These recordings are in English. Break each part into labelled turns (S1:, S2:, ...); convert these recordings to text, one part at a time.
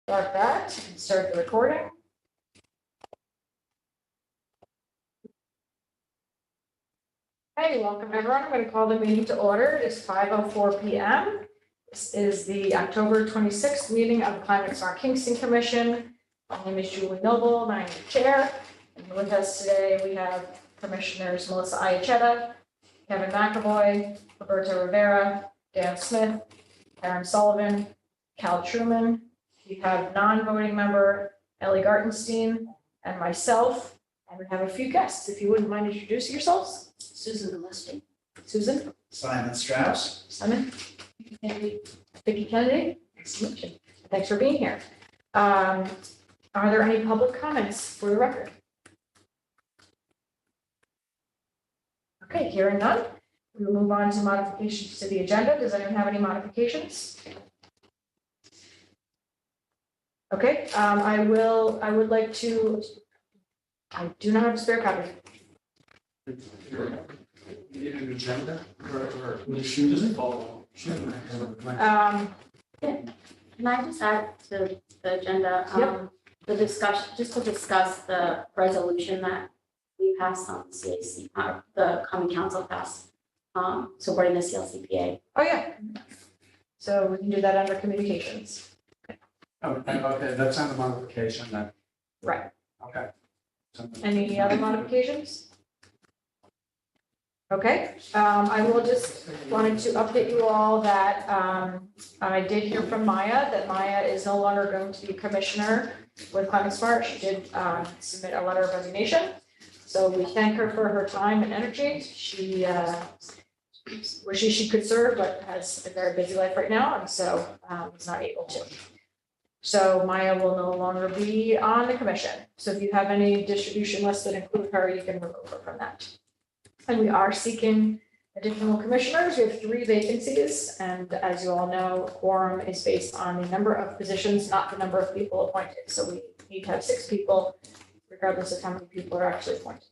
S1: Start that and start the recording. Hey, welcome everyone. I'm going to call the meeting to order. It's 5:04 p.m. This is the October 26th meeting of the Climate Smart Kingston Commission. My name is Julie Noble, and I'm the chair. And with us today, we have Commissioners Melissa Iacchetta, Kevin McAvoy, Roberto Rivera, Dan Smith, Aaron Sullivan, Cal Truman. We have non-voting member Ellie Gartenstein and myself, and we have a few guests. If you wouldn't mind introducing yourselves.
S2: Susan Gillespie.
S1: Susan.
S3: Simon Strauss.
S1: Simon. Vicki Kennedy. Nice to meet you. Thanks for being here. Are there any public comments for the record? Okay, hearing none, we will move on to modifications to the agenda. Does anyone have any modifications? Okay, I would like to, I do not have a spare copy.
S4: You need an agenda or does it follow?
S2: Can I just add to the agenda,
S1: Yep.
S2: the discussion, just to discuss the resolution that we passed on CAC, the common council passed, supporting the CLCPA.
S1: Oh, yeah. So we can do that under communications.
S4: Okay, that's on the modification then.
S1: Right.
S4: Okay.
S1: Any other modifications? Okay, I will just wanted to update you all that I did hear from Maya that Maya is no longer going to be commissioner with Climate Smart. She did submit a letter of resignation. So we thank her for her time and energy. She wishes she could serve, but has a very busy life right now, and so is not able to. So Maya will no longer be on the commission. So if you have any distribution lists that include her, you can remove her from that. And we are seeking additional commissioners. We have 3 vacancies, and as you all know, quorum is based on the number of positions, not the number of people appointed. So we need to have 6 people, regardless of how many people are actually appointed.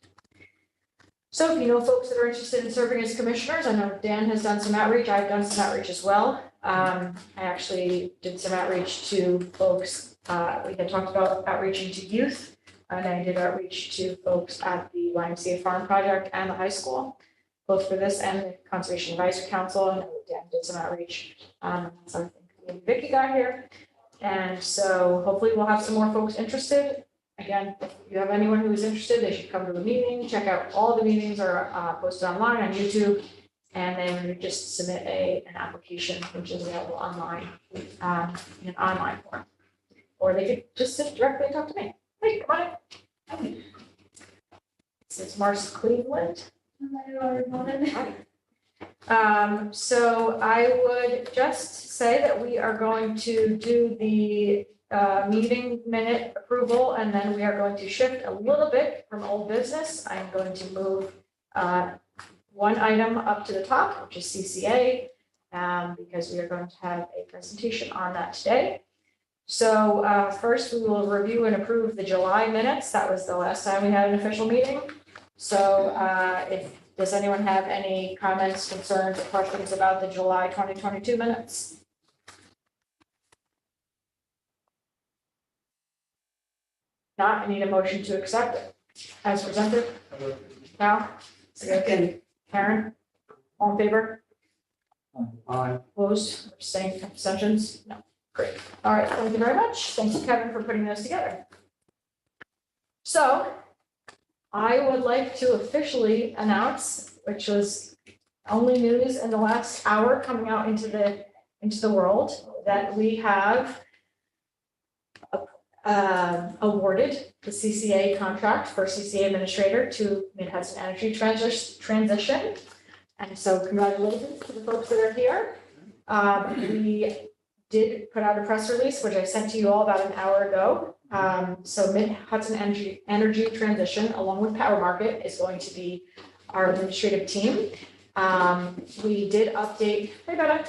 S1: So if you know folks that are interested in serving as commissioners, I know Dan has done some outreach. I've done some outreach as well. I actually did some outreach to folks. We had talked about outreaching to youth. And I did outreach to folks at the YMCA Farm Project and the high school, both for this and the Conservation Advisory Council. And Dan did some outreach. So I think Vicki got here. And so hopefully we'll have some more folks interested. Again, if you have anyone who is interested, they should come to the meeting. Check out all the meetings are posted online on YouTube. And then just submit an application, which is available online in an online form. Or they could just sit directly and talk to me. Hey, come on in. It's Mars Cleveland. So I would just say that we are going to do the meeting minute approval, and then we are going to shift a little bit from old business. I'm going to move one item up to the top, which is CCA, because we are going to have a presentation on that today. So first, we will review and approve the July minutes. That was the last time we had an official meeting. So does anyone have any comments, concerns, or questions about the July 2022 minutes? Not, I need a motion to accept it as presented. Now, second. Karen, all in favor?
S4: Aye.
S1: Opposed, abstentions? No. Great. All right, thank you very much. Thank you, Kevin, for putting those together. So I would like to officially announce, which was only news in the last hour coming out into the world, that we have awarded the CCA contract for CCA administrator to Mid-Hudson Energy Transition. And so congratulations to the folks that are here. We did put out a press release, which I sent to you all about an hour ago. So Mid-Hudson Energy Transition, along with Power Market, is going to be our administrative team. We did update, hey, Betta.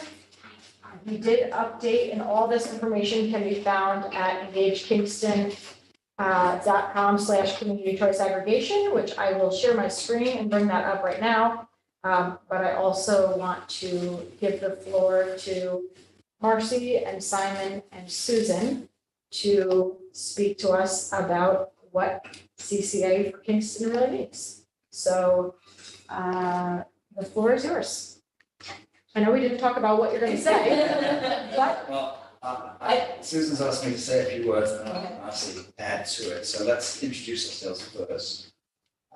S1: We did update, and all this information can be found at engagekingston.com/community choice aggregation, which I will share my screen and bring that up right now. But I also want to give the floor to Marcy and Simon and Susan to speak to us about what CCA for Kingston really means. So the floor is yours. I know we didn't talk about what you're going to say, but
S3: Well, Susan's asked me to say a few words and I'll actually add to it. So let's introduce ourselves first.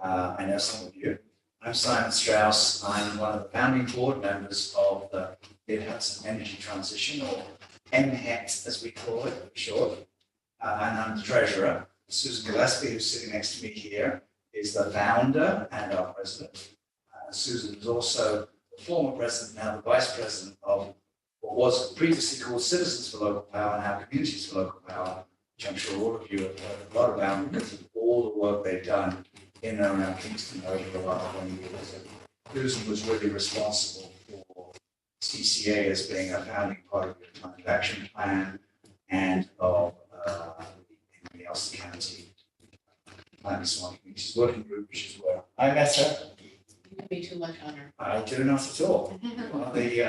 S3: I know some of you. I'm Simon Strauss. I'm one of the founding board members of the Hudson Energy Transition, or MHET as we call it for short. And I'm the treasurer. Susan Gillespie, who's sitting next to me here, is the founder and our president. Susan is also the former president, now the vice president of what was previously called Citizens for Local Power, now Communities for Local Power, which I'm sure all of you have heard a lot about because of all the work they've done in and around Kingston over the last 20 years. Susan was really responsible for CCA as being a founding part of the climate action plan and of the Ulster County Climate Smart Communities Working Group, which is where I met her.
S5: You give me too much honor.
S3: I do not at all. Well, the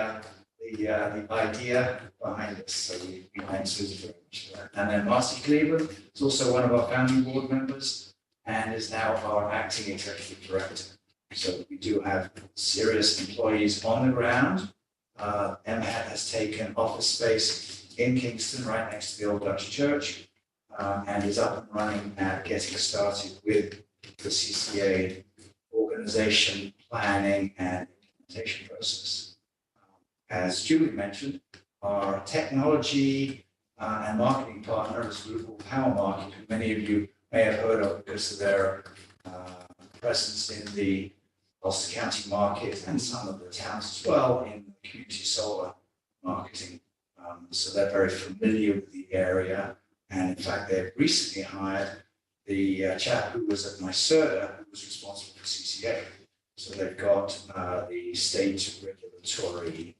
S3: idea behind this, so we thank Susan very much for that. And then Marcy Cleveland is also one of our founding board members and is now our acting executive director. So we do have serious employees on the ground. MHAT has taken office space in Kingston, right next to the old Dutch church, and is up and running and getting started with the CCA organization, planning, and implementation process. As Julie mentioned, our technology and marketing partner is a group called Power Market, who many of you may have heard of because of their presence in the Ulster County market and some of the towns as well in community solar marketing. So they're very familiar with the area. And in fact, they've recently hired the chap who was at NYSERDA, who was responsible for CCA. So they've got the state regulatory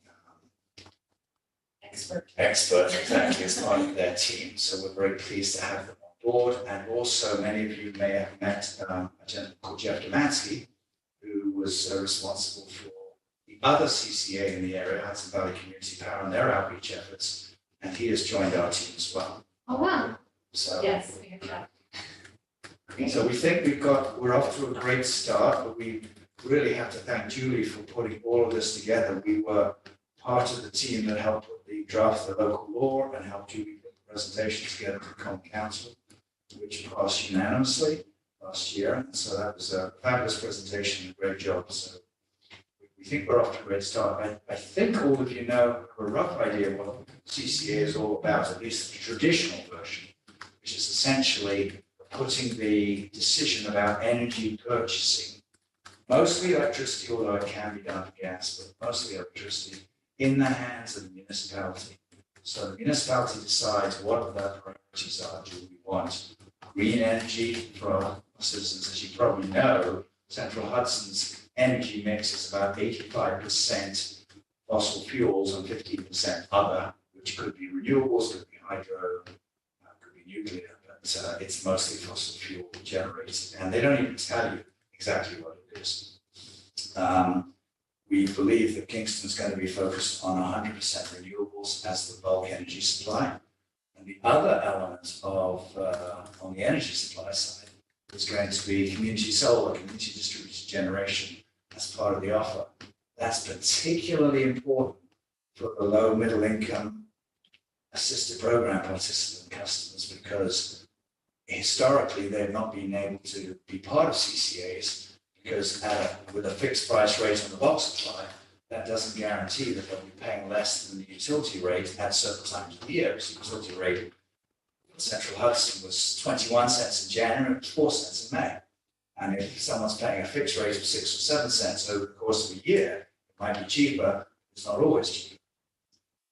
S3: expert exactly as part of their team. So we're very pleased to have them on board. And also many of you may have met a gentleman called Jeff Demansky, who was responsible for the other CCA in the area, Hudson Valley Community Power, and their outreach efforts. And he has joined our team as well.
S2: Oh, wow.
S3: So,
S2: Yes, we heard that.
S3: so we think we're off to a great start, but we really have to thank Julie for putting all of this together. We were part of the team that helped put the draft of the local law and helped Julie put the presentation together for the Common Council, which passed unanimously last year. And so that was a fabulous presentation and a great job. So we think we're off to a great start. I think all of you know a rough idea of what CCA is all about, at least the traditional version, which is essentially putting the decision about energy purchasing, mostly electricity, although it can be done for gas, but mostly electricity, in the hands of the municipality. So the municipality decides what their priorities are. Do we want green energy for our citizens? As you probably know, Central Hudson's energy mix is about 85% fossil fuels and 15% other, which could be renewables, could be hydro, could be nuclear, but it's mostly fossil fuel generated. And they don't even tell you exactly what it is. We believe that Kingston's going to be focused on 100% renewables as the bulk energy supply. And the other element of, on the energy supply side, is going to be community solar, community distributed generation as part of the offer. That's particularly important for the low middle income assisted program participant customers because historically they've not been able to be part of CCAs because with a fixed price rate on the bulk supply, that doesn't guarantee that they'll be paying less than the utility rate at certain times of the year. So the utility rate for Central Hudson was 21 cents in January, it was 4 cents in May. And if someone's paying a fixed rate of 6 or 7 cents over the course of a year, it might be cheaper, it's not always cheaper.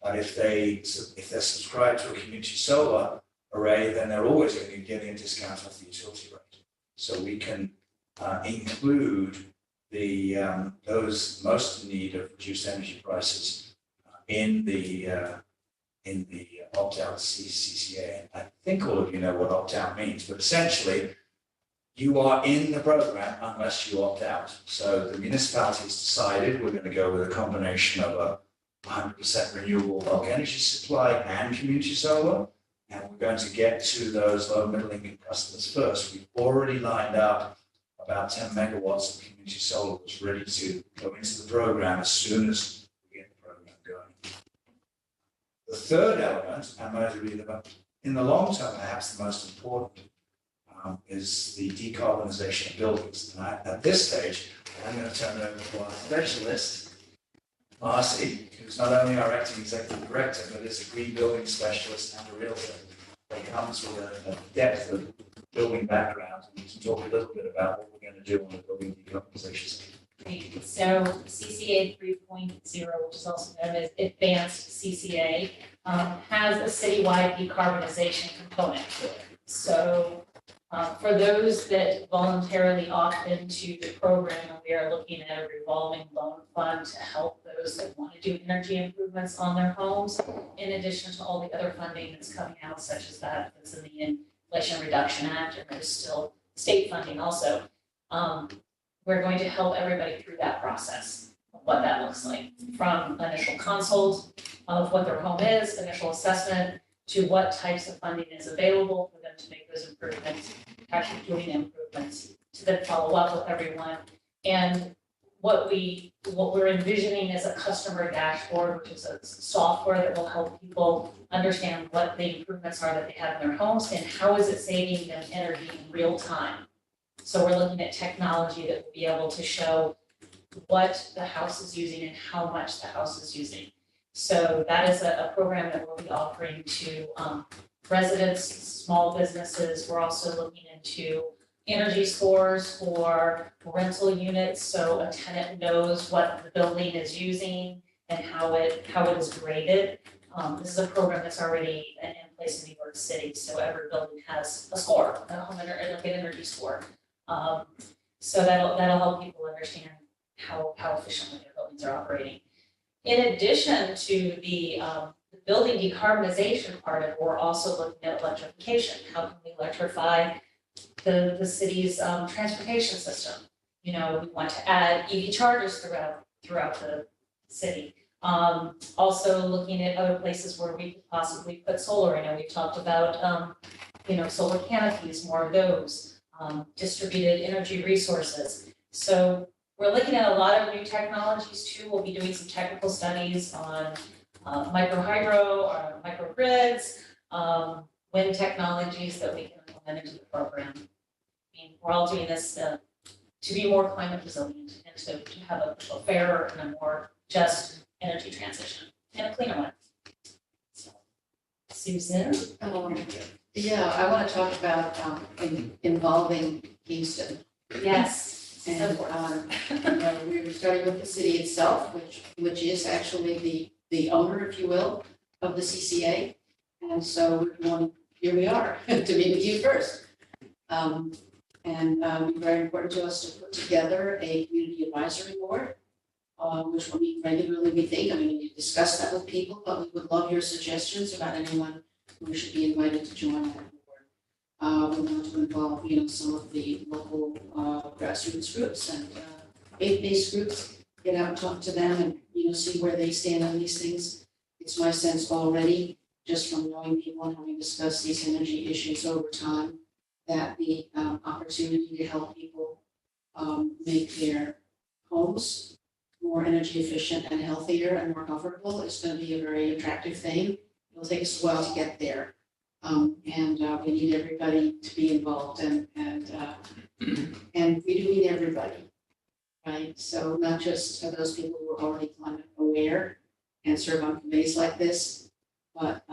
S3: But if they're subscribed to a community solar array, then they're always going to be getting a discount off the utility rate. So we can include those most in need of reduced energy prices in the opt-out CCA. And I think all of you know what opt-out means, but essentially you are in the program unless you opt out. So the municipality's decided we're going to go with a combination of a 100% renewable bulk energy supply and community solar. And we're going to get to those low middle income customers first. We've already lined up about 10 megawatts of community solar that's ready to go into the program as soon as we get the program going. The third element, and maybe in the long term, perhaps the most important, is the decarbonisation of buildings. And at this stage, I'm going to turn it over to our specialist, Marcy, who's not only our acting executive director, but is a green building specialist and a realtor that comes with a depth of building background. And we can talk a little bit about what we're going to do on the building decarbonisation side.
S6: Great. So CCA 3.0, which is also known as Advanced CCA, has a citywide decarbonization component to it. So for those that voluntarily opt into the program, we are looking at a revolving loan fund to help those that want to do energy improvements on their homes, in addition to all the other funding that's coming out, such as that's in the Inflation Reduction Act, and there's still state funding also. We're going to help everybody through that process of what that looks like, from initial consult of what their home is, initial assessment, to what types of funding is available for them to make those improvements, actually doing improvements, to then follow up with everyone. And what we're envisioning is a customer dashboard, which is a software that will help people understand what the improvements are that they have in their homes and how is it saving them energy in real time. So we're looking at technology that will be able to show what the house is using and how much the house is using. So that is a program that we'll be offering to residents, small businesses. We're also looking into energy scores for rental units, so a tenant knows what the building is using and how it is graded. This is a program that's already in place in New York City, so every building has a score, like an energy score. So that'll help people understand how efficiently their buildings are operating. In addition to the building decarbonization part of it, we're also looking at electrification. How can we electrify the city's transportation system? You know, we want to add EV chargers throughout the city. Also looking at other places where we could possibly put solar in. And we've talked about solar canopies, more of those, distributed energy resources. So we're looking at a lot of new technologies too. We'll be doing some technical studies on microhydro or microgrids, wind technologies that we can implement into the program. I mean, we're all doing this to be more climate resilient and to have a fairer and a more just energy transition and a cleaner one. So, Susan?
S5: Yeah, I want to talk about involving Kingston.
S6: Yes.
S5: And we were starting with the city itself, which is actually the owner, if you will, of the CCA. And so here we are to meet with you first. Very important to us to put together a community advisory board, which will meet regularly, we think. I mean, we discuss that with people, but we would love your suggestions about anyone who should be invited to join that board. We want to involve, some of the local grassroots groups and faith-based groups, get out and talk to them and, see where they stand on these things. It's my sense already, just from knowing people and having discussed these energy issues over time, that the opportunity to help people make their homes more energy efficient and healthier and more comfortable is going to be a very attractive thing. It'll take us a while to get there. We need everybody to be involved and we do need everybody, right? So not just those people who are already climate aware and serve on committees like this, but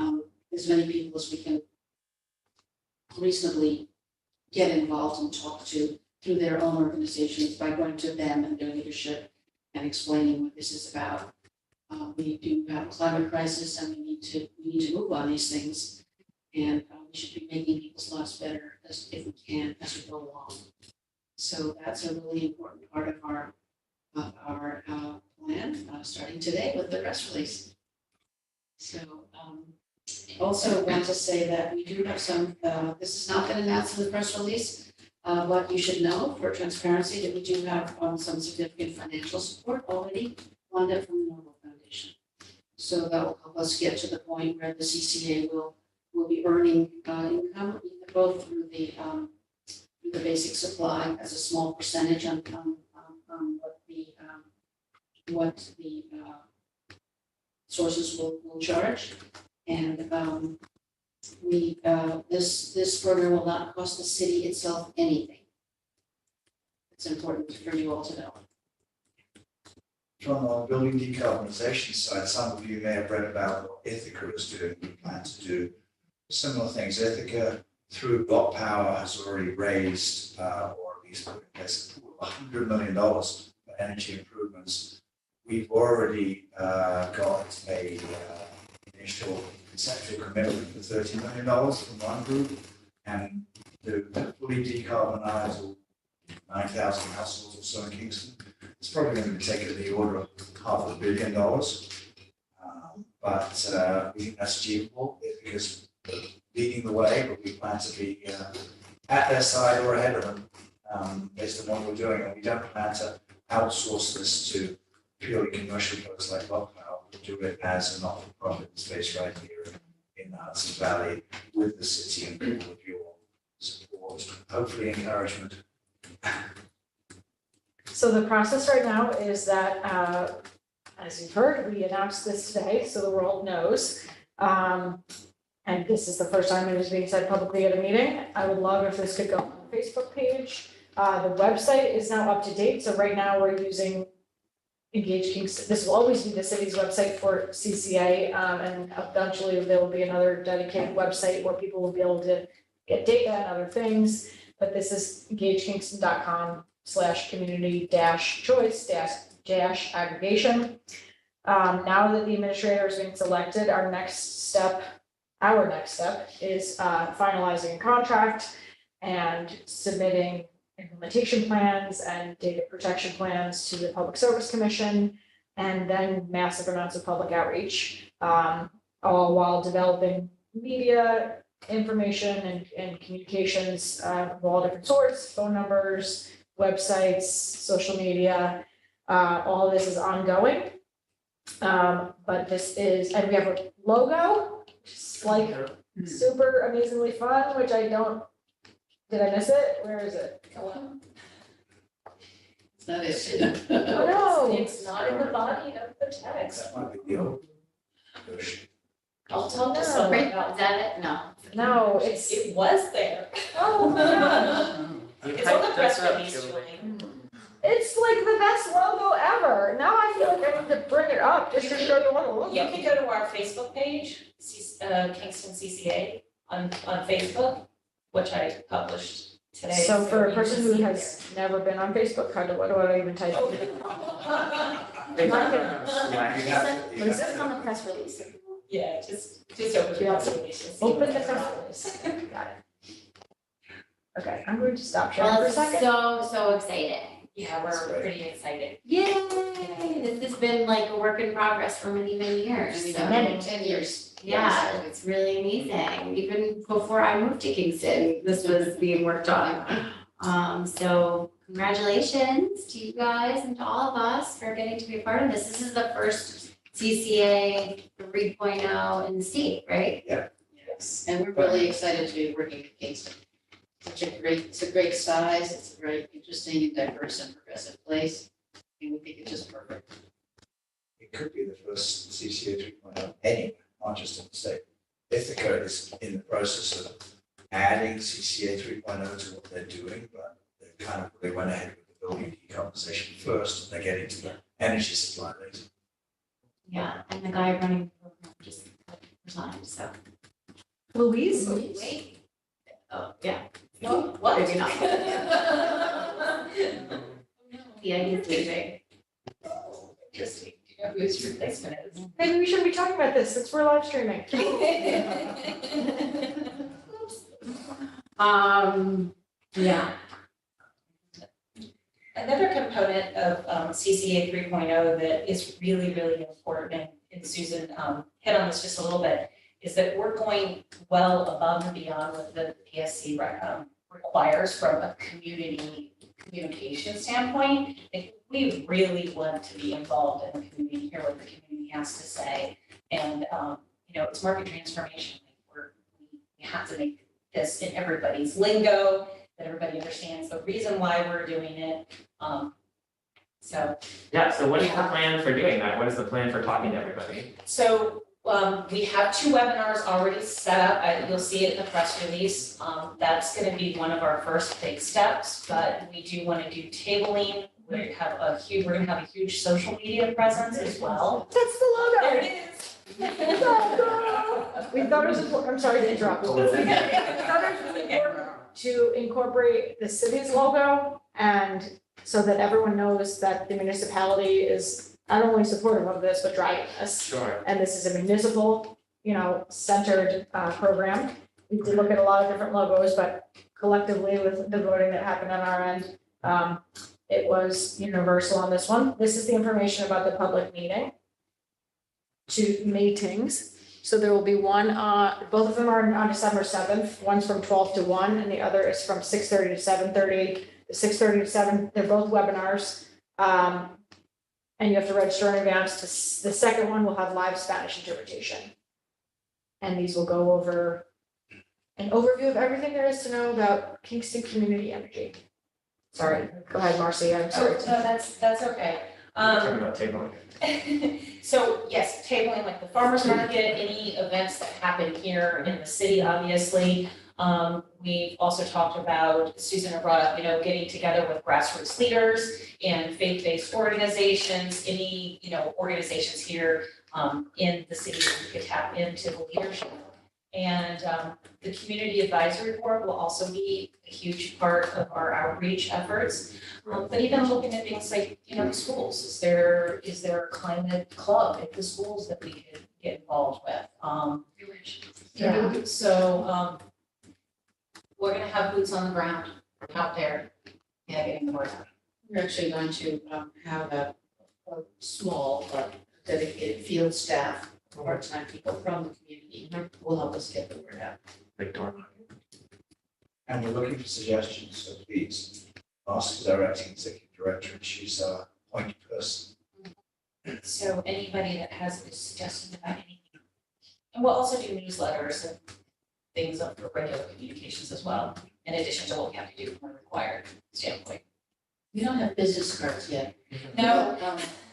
S5: as many people as we can reasonably get involved and talk to through their own organizations by going to them and their leadership and explaining what this is about. We do have a climate crisis and we need to move on these things. And we should be making people's lives better if we can as we go along. So that's a really important part of our plan, starting today with the press release. So also want to say that we do have some, this has not been announced in the press release, but you should know for transparency that we do have some significant financial support already funded from the Noble Foundation. So that will help us get to the point where the CCA will be earning income, both through the basic supply as a small percentage on what the sources will charge. And this program will not cost the city itself anything. It's important for you all to know.
S3: From the building decarbonization side, some of you may have read about what Ithaca is doing. We plan to do similar things. Ithaca, through Block Power, has already raised, or at least put in place, $100 million for energy improvements. We've already got a initial conceptual commitment for $30 million from one group, and to fully decarbonize all 9,000 households or so in Kingston, it's probably going to take it the order of $500 million. But we think that's achievable because they're leading the way, but we plan to be at their side or ahead of them based on what we're doing. And we don't plan to outsource this to purely commercial folks like Block Power. We'll do it as a not-for-profit space right here in the Hudson Valley with the city and all of your support, hopefully encouragement.
S1: So the process right now is that, as you've heard, we announced this today, so the world knows. And this is the first time it is being said publicly at a meeting. I would love if this could go on the Facebook page. The website is now up to date, so right now we're using Engage Kingston. This will always be the city's website for CCA, and eventually there will be another dedicated website where people will be able to get data and other things. But this is engagekingston.com/community-choice-aggregation. Now that the administrator is being selected, our next step is finalizing a contract and submitting implementation plans and data protection plans to the Public Service Commission, and then massive amounts of public outreach, all while developing media information and communications of all different sorts, phone numbers, websites, social media. All of this is ongoing. But this is, and we have a logo, just like super amazingly fun, which did I miss it? Where is it?
S5: It's not it.
S1: Oh, no.
S6: It's not in the body of the text.
S3: That might be the old version.
S6: I'll talk to
S1: No.
S6: somebody
S2: Is
S6: about
S2: that it? No.
S1: No, it's,
S6: It was there.
S1: oh,
S6: It's on the press release, Julie.
S1: it's like the best logo ever. Now I feel like I need to bring it up just to show you what it looks
S6: You
S1: like.
S6: can go to our Facebook page, Kingston CCA on Facebook, which I published today.
S1: So for a
S6: you
S1: person
S6: can
S1: who
S6: see
S1: has never been on Facebook, what do I even type in?
S4: They
S1: Not
S4: don't
S1: gonna-
S4: have Slack.
S3: You have to- you
S2: What is
S3: have
S2: this
S3: to-
S2: on the press release?
S6: Yeah, just open the press release and see
S1: Open
S6: what
S1: the
S6: it's
S1: press
S6: about.
S1: release. Got it. Okay, I'm going to stop sharing
S2: Well,
S1: for a
S2: it's
S1: second.
S2: so exciting.
S6: Yeah,
S3: That's
S6: we're
S3: great.
S6: pretty excited.
S2: Yay! This has been like a work in progress for many years. So,
S1: Many.
S5: 10 years.
S2: yeah, it's really amazing. Even before I moved to Kingston, this was being worked on. So congratulations to you guys and to all of us for getting to be a part of this. This is the first CCA 3.0 in the state, right?
S5: Yes, and we're really excited to be working with Kingston. It's a great size, it's a very interesting and diverse and progressive place, and we think it's just perfect.
S3: It could be the first CCA 3.0 anywhere, not just in the state. Ithaca is in the process of adding CCA 3.0 to what they're doing, but they went ahead with the building decarbonization first, and they're getting to the energy supply later.
S2: Yeah, and the guy running the program just resigned, so.
S1: Louise?
S2: Wait. Oh, yeah.
S6: No, what?
S2: Maybe not. Yeah, he's leaving.
S6: Interesting. Do you know who his replacement is?
S1: Maybe we shouldn't be talking about this since we're live streaming.
S2: Yeah.
S6: Another component of CCA 3.0 that is really important, and Susan hit on this just a little bit, is that we're going well above and beyond what the PSC requires from a community communication standpoint. Like, we really want to be involved in the community, hear what the community has to say, and it's market transformation. Like, we have to make this in everybody's lingo, that everybody understands the reason why we're doing it. So
S7: Yeah, so what is the plan for doing that? What is the plan for talking to everybody?
S6: So, we have 2 webinars already set up, you'll see it in the press release. That's gonna be one of our first big steps, but we do wanna do tabling. We're gonna have a huge social media presence as well.
S1: That's the logo.
S6: There it is.
S1: We thought it was important, I'm sorry to interrupt. We thought it was important to incorporate the city's logo and so that everyone knows that the municipality is not only supportive of this, but driving this.
S7: Sure.
S1: And this is a municipal, centered program. We did look at a lot of different logos, but collectively with the voting that happened on our end, it was universal on this one. This is the information about the public meetings. So there will be one, both of them are on December 7th. One's from 12 to 1 and the other is from 6:30 to 7:30. The 6:30 to 7, they're both webinars. And you have to register in advance. The second one will have live Spanish interpretation. And these will go over an overview of everything there is to know about Kingston community energy. Sorry, go ahead, Marcy, I'm sorry.
S6: No, that's okay.
S7: We're talking about tabling.
S6: So yes, tabling like the farmer's market, any events that happen here in the city, obviously. We've also talked about, Susan had brought up, getting together with grassroots leaders and faith-based organizations, any, organizations here in the city that could tap into the leadership. And the community advisory board will also be a huge part of our outreach efforts. But even looking at things like, schools, is there a climate club at the schools that we could get involved with?
S1: Yeah.
S6: So we're gonna have boots on the ground out there, getting the word out.
S5: We're actually going to have a small but dedicated field staff, part-time people from the community will help us get the word out.
S7: Like door.
S3: And we're looking for suggestions, so please ask the directing executive director, and she's our point person.
S6: So anybody that has a suggestion about anything. And we'll also do newsletters and things up for regular communications as well, in addition to what we have to do from a required standpoint.
S5: We don't have business cards yet.
S6: No.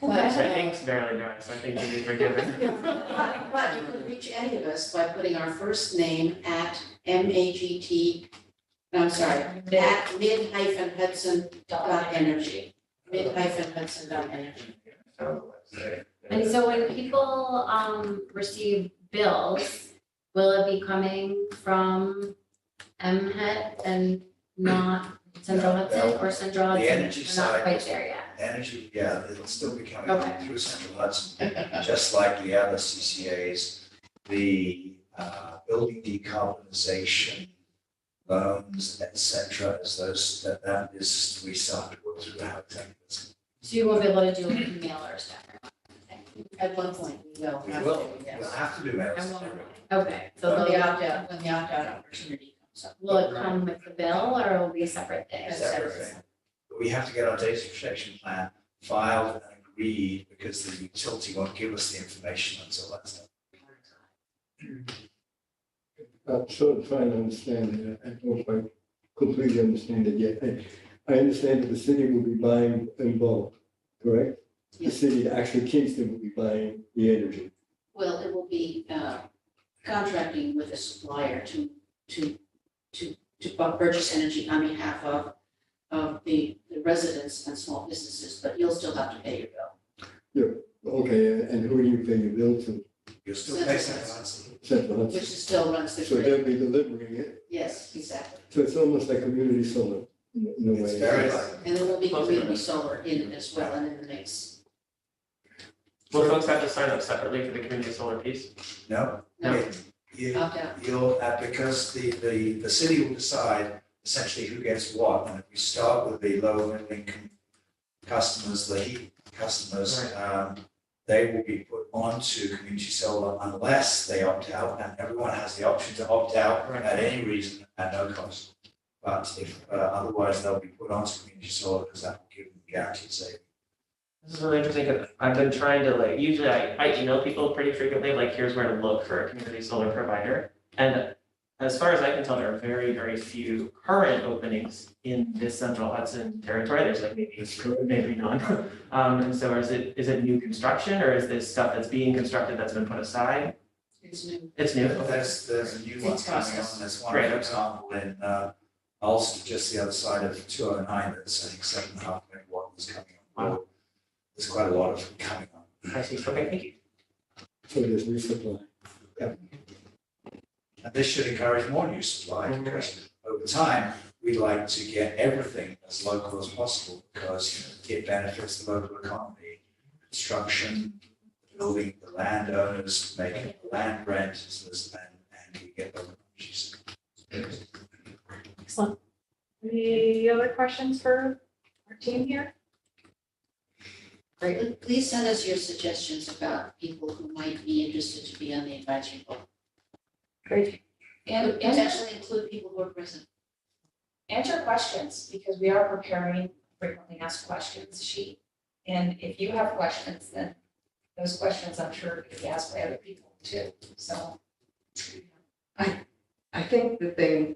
S5: But
S7: The ink's barely dry, so I think you be forgiven.
S5: but you could reach any of us by putting our first name at MAGT, I'm sorry, at mid-hudson.energy. Mid-hudson.energy.
S2: And so when people receive bills, will it be coming from MHET and not Central Hudson or Central Hudson?
S3: The energy
S2: We're
S3: side.
S2: not quite there yet.
S3: Energy, yeah, it'll still be coming
S2: Okay.
S3: through Central Hudson, just like the other CCAs. The building decarbonization loans, et cetera, as that is, we start to work through how to.
S2: So you won't be able to do an email or stuff.
S5: At one point, we will.
S3: We
S5: have
S3: will,
S5: to, yes.
S3: we'll have to do that.
S2: Okay, so
S5: When the
S2: they'll-
S5: opt-out, opportunity comes up.
S2: will it come with the bill or will it be a separate thing?
S3: Separate thing. But we have to get our data protection plan filed and agreed because the utility won't give us the information until that's done.
S8: I'm sort of trying to understand it. I don't know if I completely understand it yet. I understand that the city will be buying in bulk, correct? The
S5: Yes.
S8: city, actually Kingston will be buying the energy.
S5: Well, it will be contracting with a supplier to purchase energy on behalf of the residents and small businesses, but you'll still have to pay your bill.
S8: Okay, and who do you pay your bill to?
S3: You'll still pay Central Hudson.
S8: Central
S5: Which
S8: Hudson.
S5: still runs the
S8: So
S5: grid.
S8: they'll be delivering it.
S5: Yes, exactly.
S8: So it's almost like community solar in a way.
S3: It's very likely.
S5: And there will be community solar in it as well and in the mix.
S7: Will folks have to sign up separately for the community solar piece?
S3: No?
S5: No.
S3: You,
S5: Opt out.
S3: you'll, because the city will decide essentially who gets what. And if we start with the low and middle income customers, the heat customers, they will be put onto community solar unless they opt out. And everyone has the option to opt out at any reason at no cost. But if otherwise, they'll be put onto community solar because that will give them guaranteed savings.
S7: This is really interesting because I've been trying to usually I email people pretty frequently, here's where to look for a community solar provider. And as far as I can tell, there are very, very few current openings in this central Hudson territory. There's like maybe none. And so is it new construction or is this stuff that's being constructed that's been put aside?
S5: It's new.
S7: It's new.
S3: There's a new one
S5: It's
S3: coming
S5: process.
S3: on, there's one,
S7: Great.
S3: for example, in Ulster, just the other side of 209, that's I think 7.5 megawatt is coming on board. There's quite a lot of them coming on.
S7: I see. Okay, thank you.
S8: So there's resupply.
S3: And this should encourage more new supply because over time, we'd like to get everything as local as possible because it benefits the local economy, construction, building, the landowners, making the land rent, so and we get local energies.
S1: Excellent. Any other questions for our team here? Great.
S5: Please send us your suggestions about people who might be interested to be on the advisory board.
S1: Great.
S6: And
S5: Potentially include people who are present.
S6: answer questions, because we are preparing frequently asked questions sheet. And if you have questions, then those questions I'm sure could be asked by other people too, so.
S9: I think the thing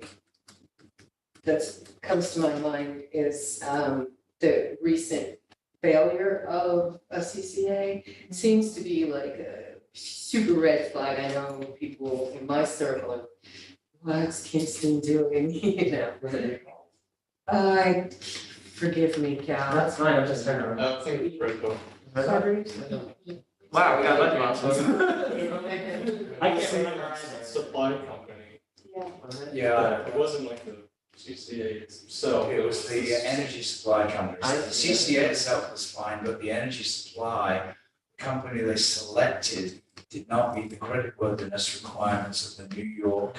S9: that comes to my mind is the recent failure of a CCA seems to be like a super red flag. I know people in my circle are, what's Kingston doing, you know? Forgive me, Cal.
S7: That's fine. I'm just trying to.
S10: I think it's critical.
S7: Wow, we got a bunch of options. I can't
S10: It's
S7: remember.
S10: a supply company.
S3: Yeah,
S10: It wasn't like the CCA itself.
S3: it was the energy supply company. So the CCA itself was fine, but the energy supply company they selected did not meet the creditworthiness requirements of the New York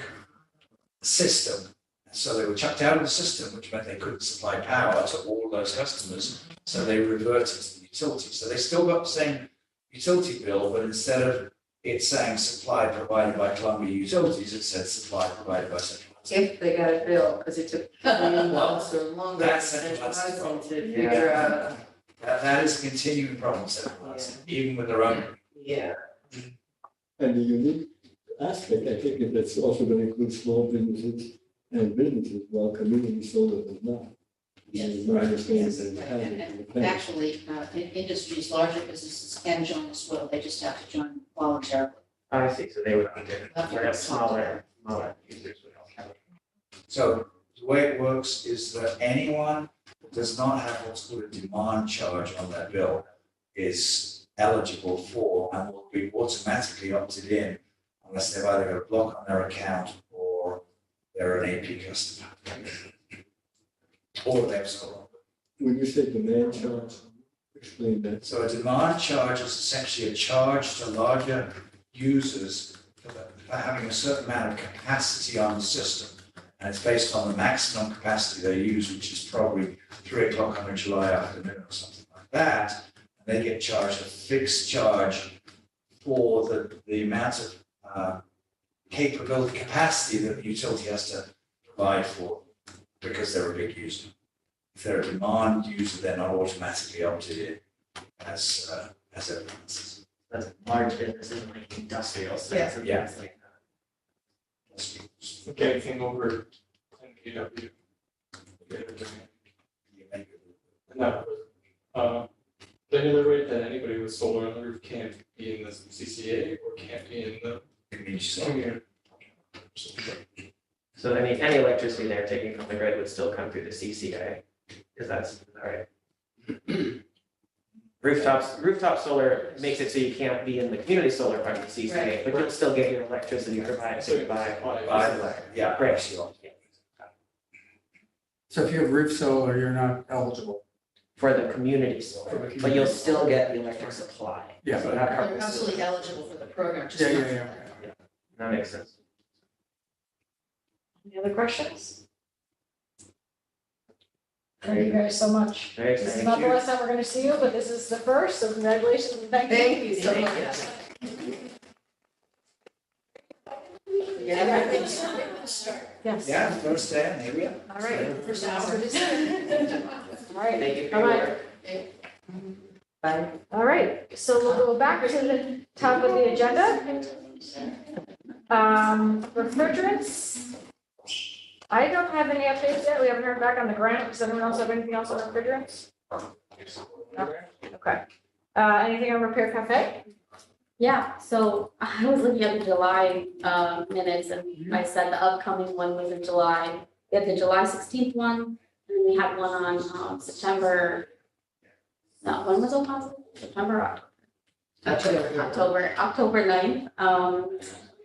S3: system. So they were chucked out of the system, which meant they couldn't supply power to all those customers. So they reverted to the utility. So they still got the same utility bill, but instead of it saying supply provided by Columbia Utilities, it said supply provided by Central Hudson.
S9: If they got a bill, because it took 3 months or longer than
S3: That's
S9: Central
S3: the
S9: Hudson
S3: problem.
S9: to figure out.
S3: That is a continuing problem, Central Hudson, even with their own.
S9: Yeah.
S8: And the unique aspect, I think, is that's also going to include small businesses and businesses, while community solar does not.
S5: Yes.
S8: My understanding
S5: Yes,
S8: is that it has
S5: and-
S8: it in the
S5: and
S8: plan.
S5: actually, industries, larger businesses can join as well, they just have to join voluntarily.
S7: I see. So they would opt in.
S5: That's what
S7: Whereas
S5: it's called.
S7: smaller users would help.
S3: So the way it works is that anyone who does not have what's called a demand charge on their bill is eligible for and will be automatically opted in unless they've either got a block on their account or they're an AP customer. Or they have solar.
S8: When you say demand charge, explain that.
S3: So a demand charge is essentially a charge to larger users for having a certain amount of capacity on the system. And it's based on the maximum capacity they use, which is probably 3 o'clock on a July afternoon or something like that. And they get charged a fixed charge for the amount of capability, capacity that the utility has to provide for, because they're a big user. If they're a demand user, they're not automatically opted in as everyone else.
S7: That's large businesses and like industrial sites and
S3: Yeah.
S7: things like
S3: is.
S10: Okay, anything over 10 kW. No, did I hear that right, that anybody with solar on the roof can't be in the CCA or can't be in the community?
S7: So any electricity they're taking from the grid would still come through the CCA, because that's, all right. Rooftop solar makes it so you can't be in the community solar part of the CCA, but you'll still get your electricity provided by.
S3: Yeah.
S7: Great.
S4: So if you have roof solar, you're not eligible.
S7: For the community solar, but you'll still get the electric supply.
S4: Yeah.
S7: So that
S5: They're
S7: covers it.
S5: absolutely eligible for the program, just
S4: Yeah,
S5: not.
S4: yeah, yeah.
S7: That makes sense.
S1: Any other questions? Thank you guys so much.
S7: Very
S1: This is
S7: exciting.
S1: not the last time we're gonna see you, but this is the first, so congratulations and thank you.
S9: Thank you so
S5: Thank
S9: much.
S1: Yes.
S3: Yeah, first day, and here we are.
S1: All right.
S5: First hour.
S1: All right.
S7: Thank you for
S1: All
S7: your
S1: right.
S7: work.
S9: Bye.
S1: All right, so we'll go back to the top of the agenda. Refrigerants. I don't have any updates yet. We haven't heard back on the grant. Does anyone else have anything else on refrigerants? No? Okay. Anything on Repair Cafe?
S11: Yeah, so I was looking at the July minutes and I said the upcoming one was in July. We had the July 16th one, and we had one on September. No, when was it possible? September, October 9th.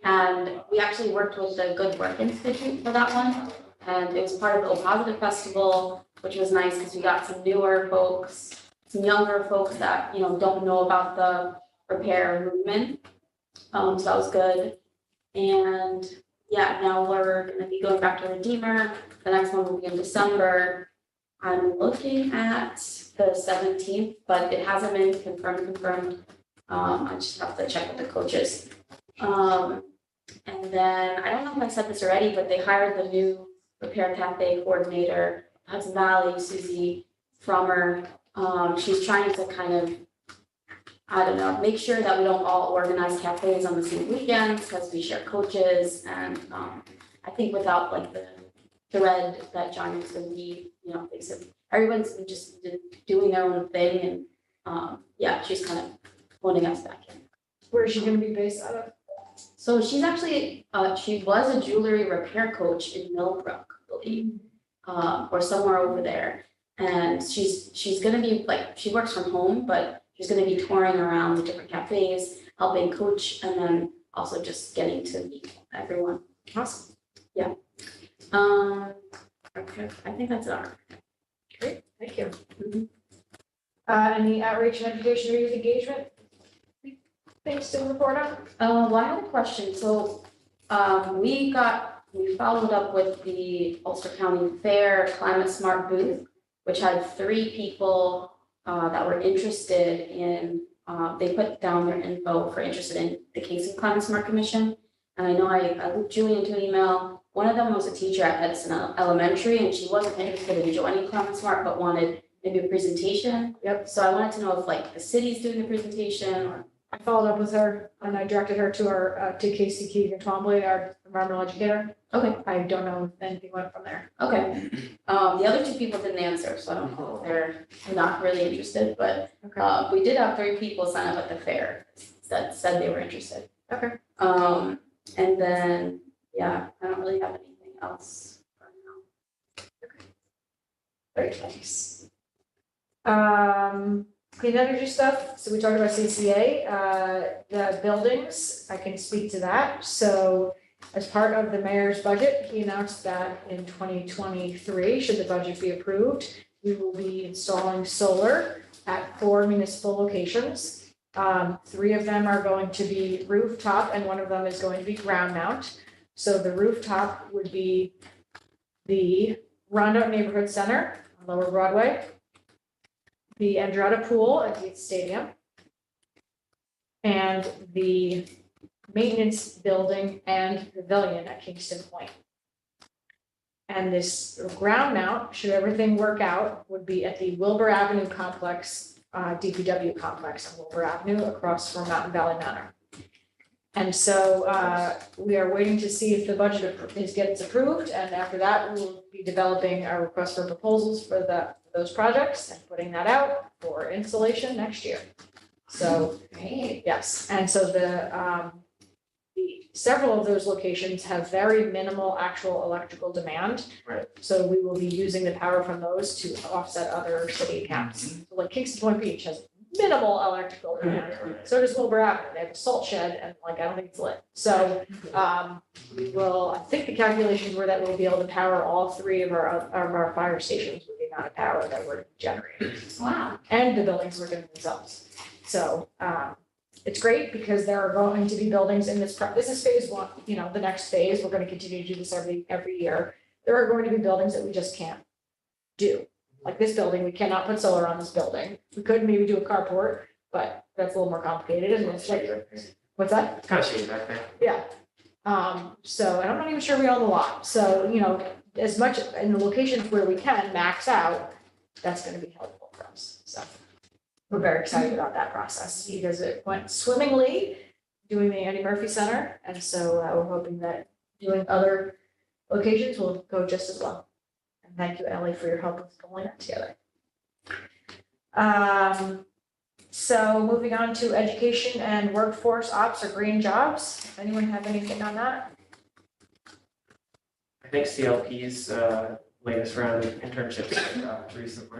S11: And we actually worked with the Good Work Institute for that one. And it was part of the O Positive Festival, which was nice because we got some newer folks, some younger folks that, don't know about the repair movement. So that was good. And yeah, now we're gonna be going back to Redeemer. The next one will be in December. I'm looking at the 17th, but it hasn't been confirmed. I just have to check with the coaches. And then, I don't know if I said this already, but they hired the new Repair Cafe coordinator, Hudson Valley, Susie Frommer. She's trying to kind of, make sure that we don't all organize cafes on the same weekends because we share coaches. And I think without like the thread that John used to be, everyone's just doing their own thing. And she's kind of holding us back in.
S1: Where is she gonna be based out of?
S11: So she's actually, she was a jewelry repair coach in Millbrook, I believe, or somewhere over there. And she's gonna be she works from home, but she's gonna be touring around the different cafes, helping coach, and then also just getting to meet everyone.
S1: Awesome.
S11: Yeah. Okay, I think that's it.
S1: Great, thank you. Any outreach and education or youth engagement? Things to report on?
S11: Well, I had a question. So, we followed up with the Ulster County Fair Climate Smart booth, which had 3 people that were interested in, they put down their info for interested in the Kingston Climate Smart Commission. And I know I looped Julie into an email. One of them was a teacher at Hudson Elementary, and she wasn't interested in joining Climate Smart, but wanted maybe a presentation.
S1: Yep.
S11: So I wanted to know if the city's doing the presentation or.
S1: I followed up with her and I directed her to our, to Casey Keegan Twombly, our environmental educator.
S11: Okay.
S1: I don't know if anything went from there.
S11: Okay. The other 2 people didn't answer, so I don't know if they're not really interested, but
S1: Okay.
S11: we did have 3 people sign up at the fair that said they were interested.
S1: Okay.
S11: And then, I don't really have anything else for now.
S1: Very nice. Clean energy stuff, so we talked about CCA, the buildings, I can speak to that. So as part of the mayor's budget, he announced that in 2023, should the budget be approved, we will be installing solar at 4 municipal locations. 3 of them are going to be rooftop and 1 of them is going to be ground mount. So the rooftop would be the Roundup Neighborhood Center on Lower Broadway, the Andretta Pool at the Stadium, and the maintenance building and pavilion at Kingston Point. And this ground mount, should everything work out, would be at the Wilbur Avenue complex, DPW complex on Wilbur Avenue across from Mountain Valley Manor. And so we are waiting to see if the budget gets approved, and after that, we will be developing our request for proposals for those projects and putting that out for installation next year. So,
S2: Great.
S1: yes, and so the several of those locations have very minimal actual electrical demand.
S7: Right.
S1: So we will be using the power from those to offset other city accounts. So like Kingston Point Beach has minimal electrical demand. So does Wilbur Avenue. They have a salt shed and I don't think it's lit. So we will, I think the calculations were that we'll be able to power all 3 of our fire stations with the amount of power that we're generating.
S2: Wow.
S1: And the buildings we're doing themselves. So it's great because there are going to be buildings in this is phase 1, the next phase, we're going to continue to do this every year. There are going to be buildings that we just can't do. Like this building, we cannot put solar on this building. We could maybe do a carport, but that's a little more complicated, isn't it? What's that?
S7: It's kind of shady back there.
S1: Yeah. So, and I'm not even sure we own the lot. So, as much in the locations where we can max out, that's going to be helpful for us. So we're very excited about that process because it went swimmingly. doing the Annie Murphy Center, and so we're hoping that doing other locations will go just as well. And thank you, Ellie, for your help with pulling that together. So moving on to education and workforce ops or green jobs. Anyone have anything on that?
S7: I think CLP's latest round of internships recently.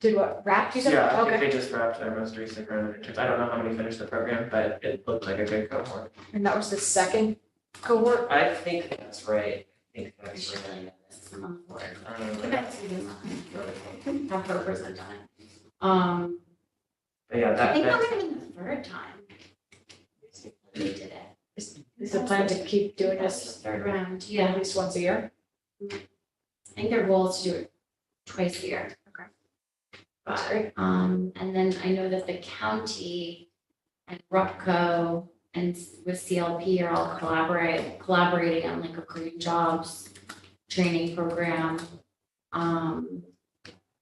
S1: Did what, wrap, you said?
S7: Yeah, I think
S1: Okay,
S7: they just wrapped their most recent round of internships. I don't know how many finished the program, but it looked like a good cohort.
S1: and that was the second cohort?
S7: I think that's right. I think
S2: I
S7: that's
S2: should
S7: right.
S2: really know this from before.
S7: Um,
S2: That's even mine. Have her present time.
S7: But yeah,
S2: I
S7: that,
S2: think that
S7: that,
S2: might have been the third time. We did it.
S1: Is the plan to keep doing
S2: That's
S1: this
S2: the third round,
S1: at
S2: yeah.
S1: least once a year?
S2: I think their goal is to do it twice a year.
S1: Okay.
S2: But,
S1: great.
S2: and then I know that the county and RUPCO and with CLP are all collaborating on like a green jobs training program.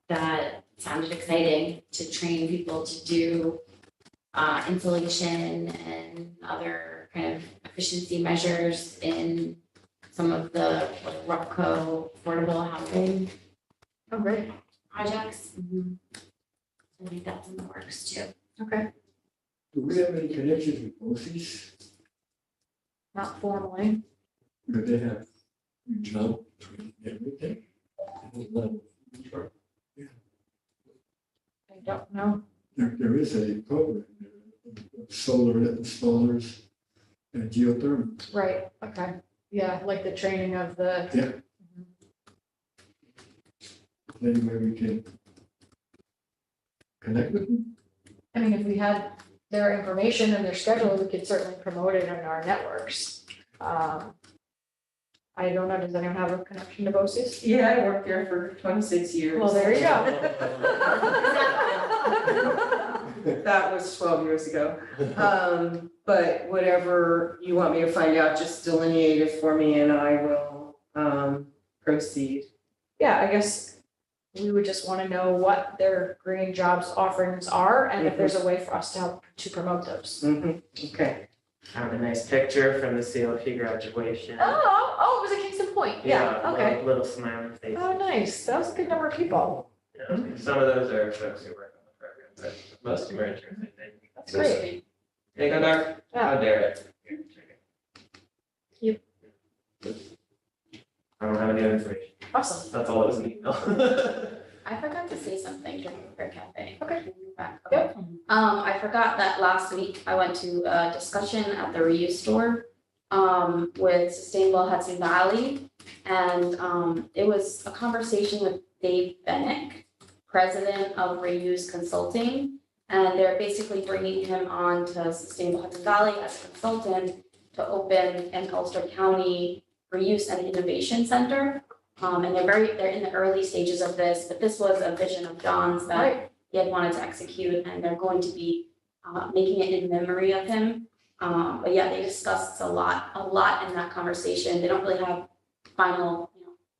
S2: That sounded exciting to train people to do insulation and other kind of efficiency measures in some of the like RUPCO affordable housing
S1: Oh, great,
S2: projects. I think that's in the works too.
S1: okay,
S8: Do we have any connections with OCs?
S1: not formally.
S8: Do they have job training, everything? There
S1: I don't know.
S8: is a program, solar installers and geothermal.
S1: Right, okay, yeah, like the training of the.
S8: Yeah. Anyway, we can connect with them.
S1: I mean, if we had their information and their schedule, we could certainly promote it in our networks. I don't know, does anyone have a connection to BOCES?
S9: Yeah, I worked there for 26 years.
S1: Well, there you go.
S9: That was 12 years ago. But whatever you want me to find out, just delineate it for me and I will proceed.
S1: Yeah, I guess we would just want to know what their green jobs offerings are and if there's a way for us to help to promote those.
S9: Okay.
S7: found a nice picture from the CLP graduation.
S1: Oh, it was at Kingston Point, yeah, okay.
S7: Little smile face.
S1: Oh, nice, that was a good number of people,
S7: Yeah, some of those are folks who work on the program, but most of them are interns, I think.
S1: that's great.
S7: Hey, go dark.
S1: Yeah.
S7: How dare it?
S1: You.
S7: I don't have any other information.
S1: Awesome,
S7: That's all that was in the email.
S11: I forgot to say something during the fair cafe.
S1: Okay.
S11: Back.
S1: Yep.
S11: I forgot that last week I went to a discussion at the reuse store with Sustainable Hudson Valley. And it was a conversation with Dave Bennick, president of Reuse Consulting. And they're basically bringing him on to Sustainable Hudson Valley as a consultant to open an Ulster County Reuse and Innovation Center. And they're in the early stages of this, but this was a vision of John's that
S1: right,
S11: he had wanted to execute, and they're going to be making it in memory of him. But yeah, they discussed a lot in that conversation. They don't really have final,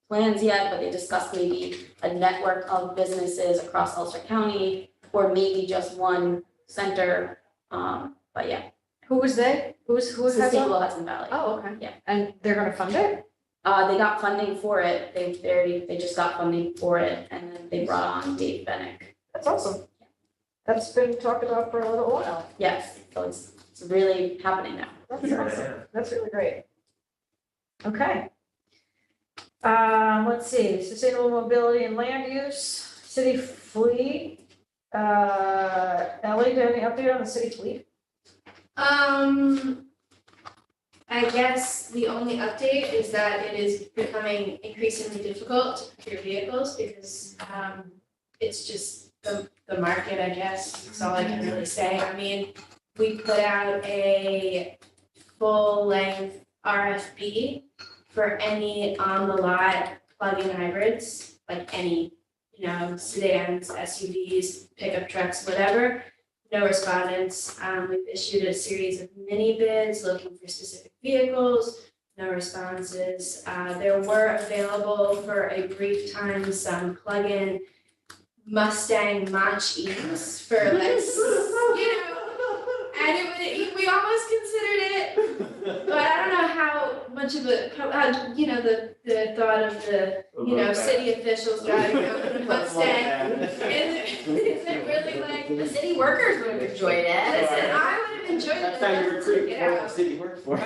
S11: plans yet, but they discussed maybe a network of businesses across Ulster County, or maybe just one center. But yeah,
S1: who was they? Who has
S11: Sustainable Hudson Valley.
S1: Oh, okay.
S11: Yeah.
S1: And they're gonna fund it?
S11: They got funding for it. They just got funding for it, and then they brought on Dave Bennick.
S1: That's awesome. That's been talked about for a little while.
S11: Yes, so it's really happening now.
S1: That's
S7: Yeah.
S1: awesome. That's really great. Okay. Let's see, sustainable mobility and land use, city fleet. Ellie, do you have any update on the city fleet?
S12: I guess the only update is that it is becoming increasingly difficult to procure vehicles because it's just the market, I guess, that's all I can really say. I mean, we put out a full-length RFP for any on-the-lot plug-in hybrids, like any, sedans, SUVs, pickup trucks, whatever. No respondents. We've issued a series of mini bids looking for specific vehicles, no responses. There were available for a brief time some plug-in Mustang Mach-E's for less, and we almost almost considered it, but I don't know how much of a, the thought of the, city officials driving around in a Mustang. Is it really like,
S2: The city workers would have enjoyed it.
S12: listen, I would have enjoyed it
S7: That's how you
S12: enough to
S7: recruit
S12: take it
S7: for the
S12: out.
S7: city workforce.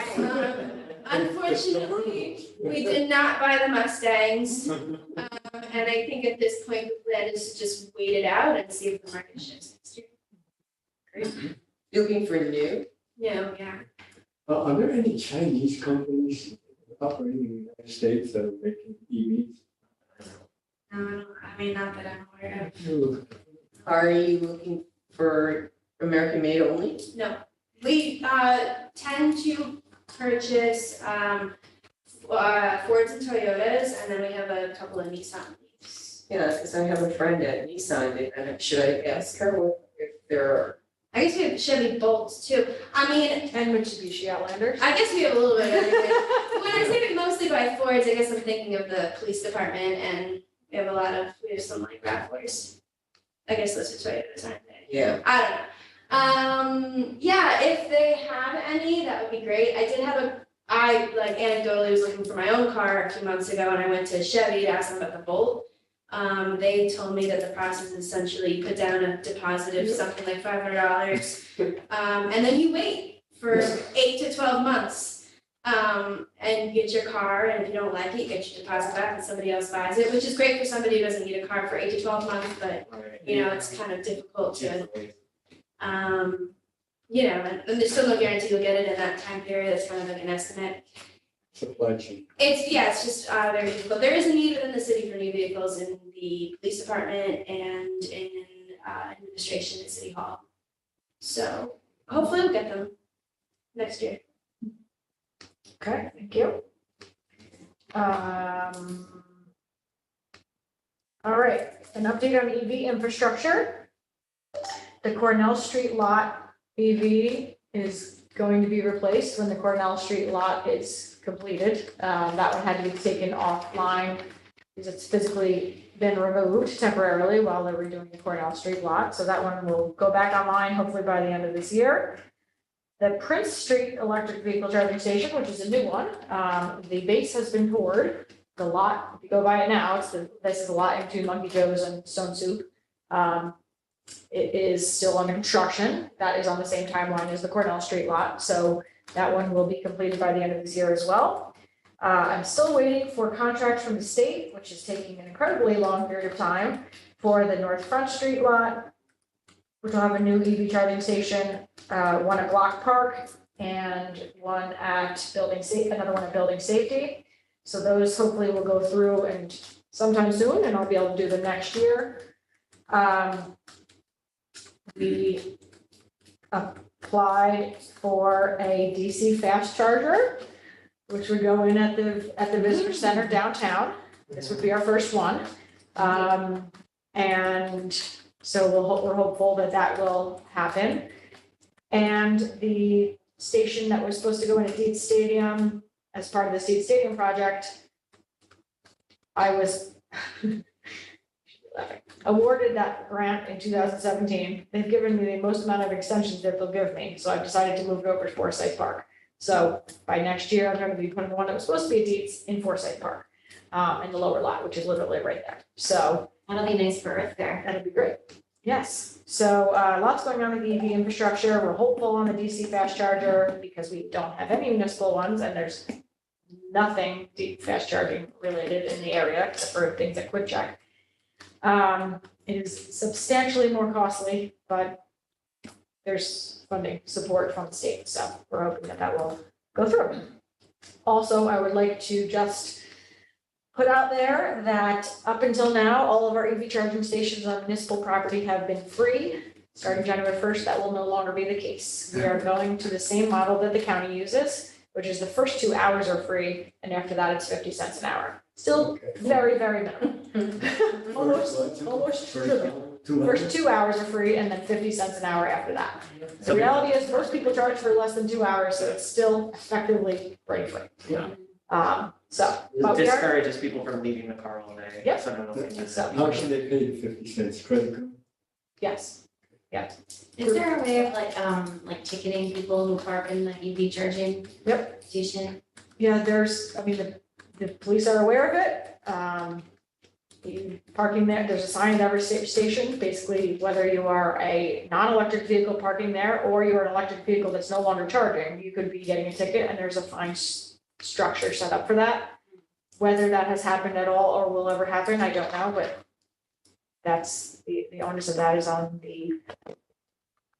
S12: Unfortunately, we did not buy the Mustangs. And I think at this point, the plan is to just wait it out and see if the market shifts next year.
S9: Looking for new?
S12: Yeah.
S8: Are there any Chinese companies operating in the United States that are making EVs?
S12: No, I mean, not that I'm aware of.
S9: Are you looking for American made only?
S12: No, we tend to purchase Fords and Toyotas, and then we have a couple of Nissan Leafs.
S9: Yeah, because I have a friend at Nissan, and should I ask her what, if there are?
S12: I guess we have Chevy Bolts too. I mean,
S1: And Mitsubishi Outlanders.
S12: I guess we have a little bit of everything. When I say we mostly buy Fords, I guess I'm thinking of the police department, and we have some like RAV4s. I guess those are Toyotas, aren't they?
S9: Yeah.
S12: I don't know. Yeah, if they have any, that would be great. I anecdotally was looking for my own car a few months ago, and I went to Chevy to ask them about the Bolt. They told me that the process is essentially you put down a deposit of something like $500, and then you wait for 8 to 12 months, and you get your car, and if you don't like it, you get your deposit back, and somebody else buys it, which is great for somebody who doesn't need a car for 8 to 12 months, but it's kind of difficult to. And there's still no guarantee you'll get it in that time period. It's kind of like an estimate.
S8: Supply chain.
S12: It's just very difficult. There is a need within the city for new vehicles in the police department and in administration at City Hall. So hopefully we'll get them next year.
S1: Okay, thank you. All right, an update on EV infrastructure. The Cornell Street lot EV is going to be replaced when the Cornell Street lot is completed. That one had to be taken offline because it's physically been removed temporarily while they were doing the Cornell Street lot. So that one will go back online hopefully by the end of this year. The Prince Street electric vehicle charging station, which is a new one, the base has been poured. The lot, if you go by it now, this is the lot in between Monkey Joe's and Stone Soup. It is still under construction. That is on the same timeline as the Cornell Street lot. So that one will be completed by the end of this year as well. I'm still waiting for contracts from the state, which is taking an incredibly long period of time, for the North Front Street lot, which will have a new EV charging station, one at Block Park and one at another one at Building Safety. So those hopefully will go through and sometime soon, and I'll be able to do them next year. We applied for a DC fast charger, which would go in at the visitor center downtown. This would be our first one. And so we're hopeful that will happen. And the station that was supposed to go in at Deeds Stadium as part of the Deeds Stadium project, I was awarded that grant in 2017. They've given me the most amount of extensions that they'll give me, so I've decided to move it over to Forsyth Park. So by next year, I'm going to be putting the one that was supposed to be a Deeds in Forsyth Park, in the lower lot, which is literally right there. So
S2: That'll be nice for Earth there.
S1: that'll be great. Yes. So lots going on with the EV infrastructure. We're hopeful on the DC fast charger because we don't have any municipal ones, and there's nothing deep fast charging related in the area except for things at Quick Check. It is substantially more costly, but there's funding support from the state, so we're hoping that will go through. Also, I would like to just put out there that up until now, all of our EV charging stations on municipal property have been free. Starting January 1st, that will no longer be the case. We are going to the same model that the county uses, which is the first 2 hours are free, and after that, it's 50 cents an hour. Still very, very minimum. Almost trivial. First 2 hours are free, and then 50 cents an hour after that. The reality is, most people charge for less than 2 hours, so it's still effectively pretty free. But we are,
S7: Discourages people from leaving the car all day.
S1: Yep.
S7: So I don't know if they use
S1: So-
S7: that.
S8: How should they pay the 50 cents credit card?
S1: yes,
S2: Is there a way of like ticketing people who park in the EV charging?
S1: Yep.
S2: Station?
S1: Yeah, the police are aware of it. The parking there's a sign at every station, basically whether you are a non-electric vehicle parking there or you're an electric vehicle that's no longer charging, you could be getting a ticket and there's a fine structure set up for that. Whether that has happened at all or will ever happen, I don't know, but that's the onus of that is on the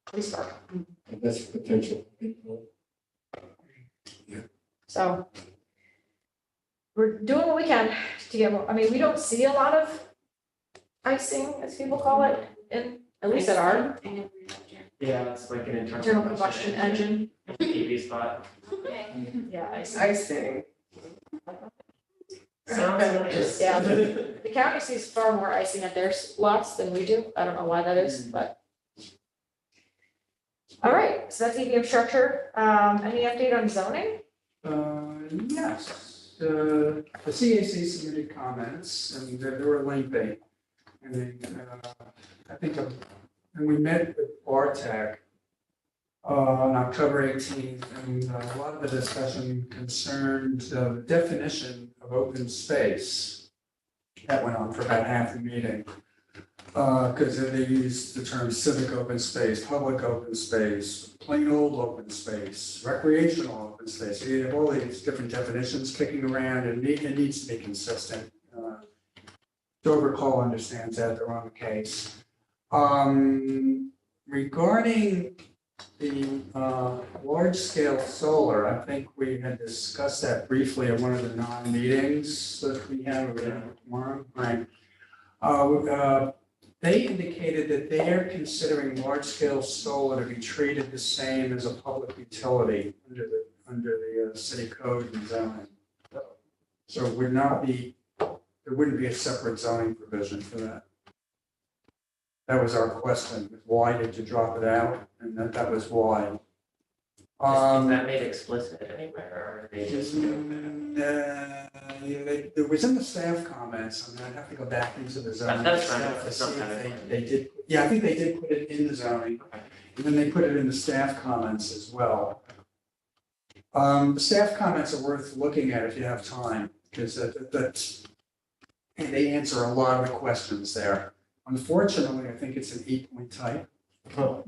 S1: police department.
S8: That's potential.
S1: So we're doing what we can to get more, I mean, we don't see a lot of icing, as people call it, at least at our
S7: Yeah, it's like an
S1: internal combustion engine.
S7: EV spot.
S2: Okay.
S1: Yeah, icing.
S9: Icing.
S7: Sounds nice.
S1: Yeah, the county sees far more icing at their lots than we do. I don't know why that is, but. All right, so that's EV infrastructure. Any update on zoning?
S4: Yes, the CAC submitted comments and they were lengthy. And I think, and we met with Bartek on October 18th, and a lot of the discussion concerned the definition of open space. That went on for about half the meeting. Because they used the term civic open space, public open space, plain old open space, recreational open space. So you have all these different definitions kicking around, and it needs to be consistent. Dover Call understands that, they're on the case. Regarding the large-scale solar, I think we had discussed that briefly at one of the non-meetings that we have tomorrow, right? They indicated that they are considering large-scale solar to be treated the same as a public utility under the city code and zoning. So it would not be, there wouldn't be a separate zoning provision for that. That was our question, why did you drop it out? And that was why.
S7: Is that made explicit anywhere, or are they just?
S4: It was in the staff comments, I mean, I'd have to go back into the zoning.
S7: That's fine,
S4: stuff to
S7: it's not
S4: see if
S7: kind
S4: they did, yeah, I think they did put it in the zoning, and then they put it in the staff comments as well. The staff comments are worth looking at if you have time, because they answer a lot of the questions there. Unfortunately, I think it's an 8-point type.
S7: Oh.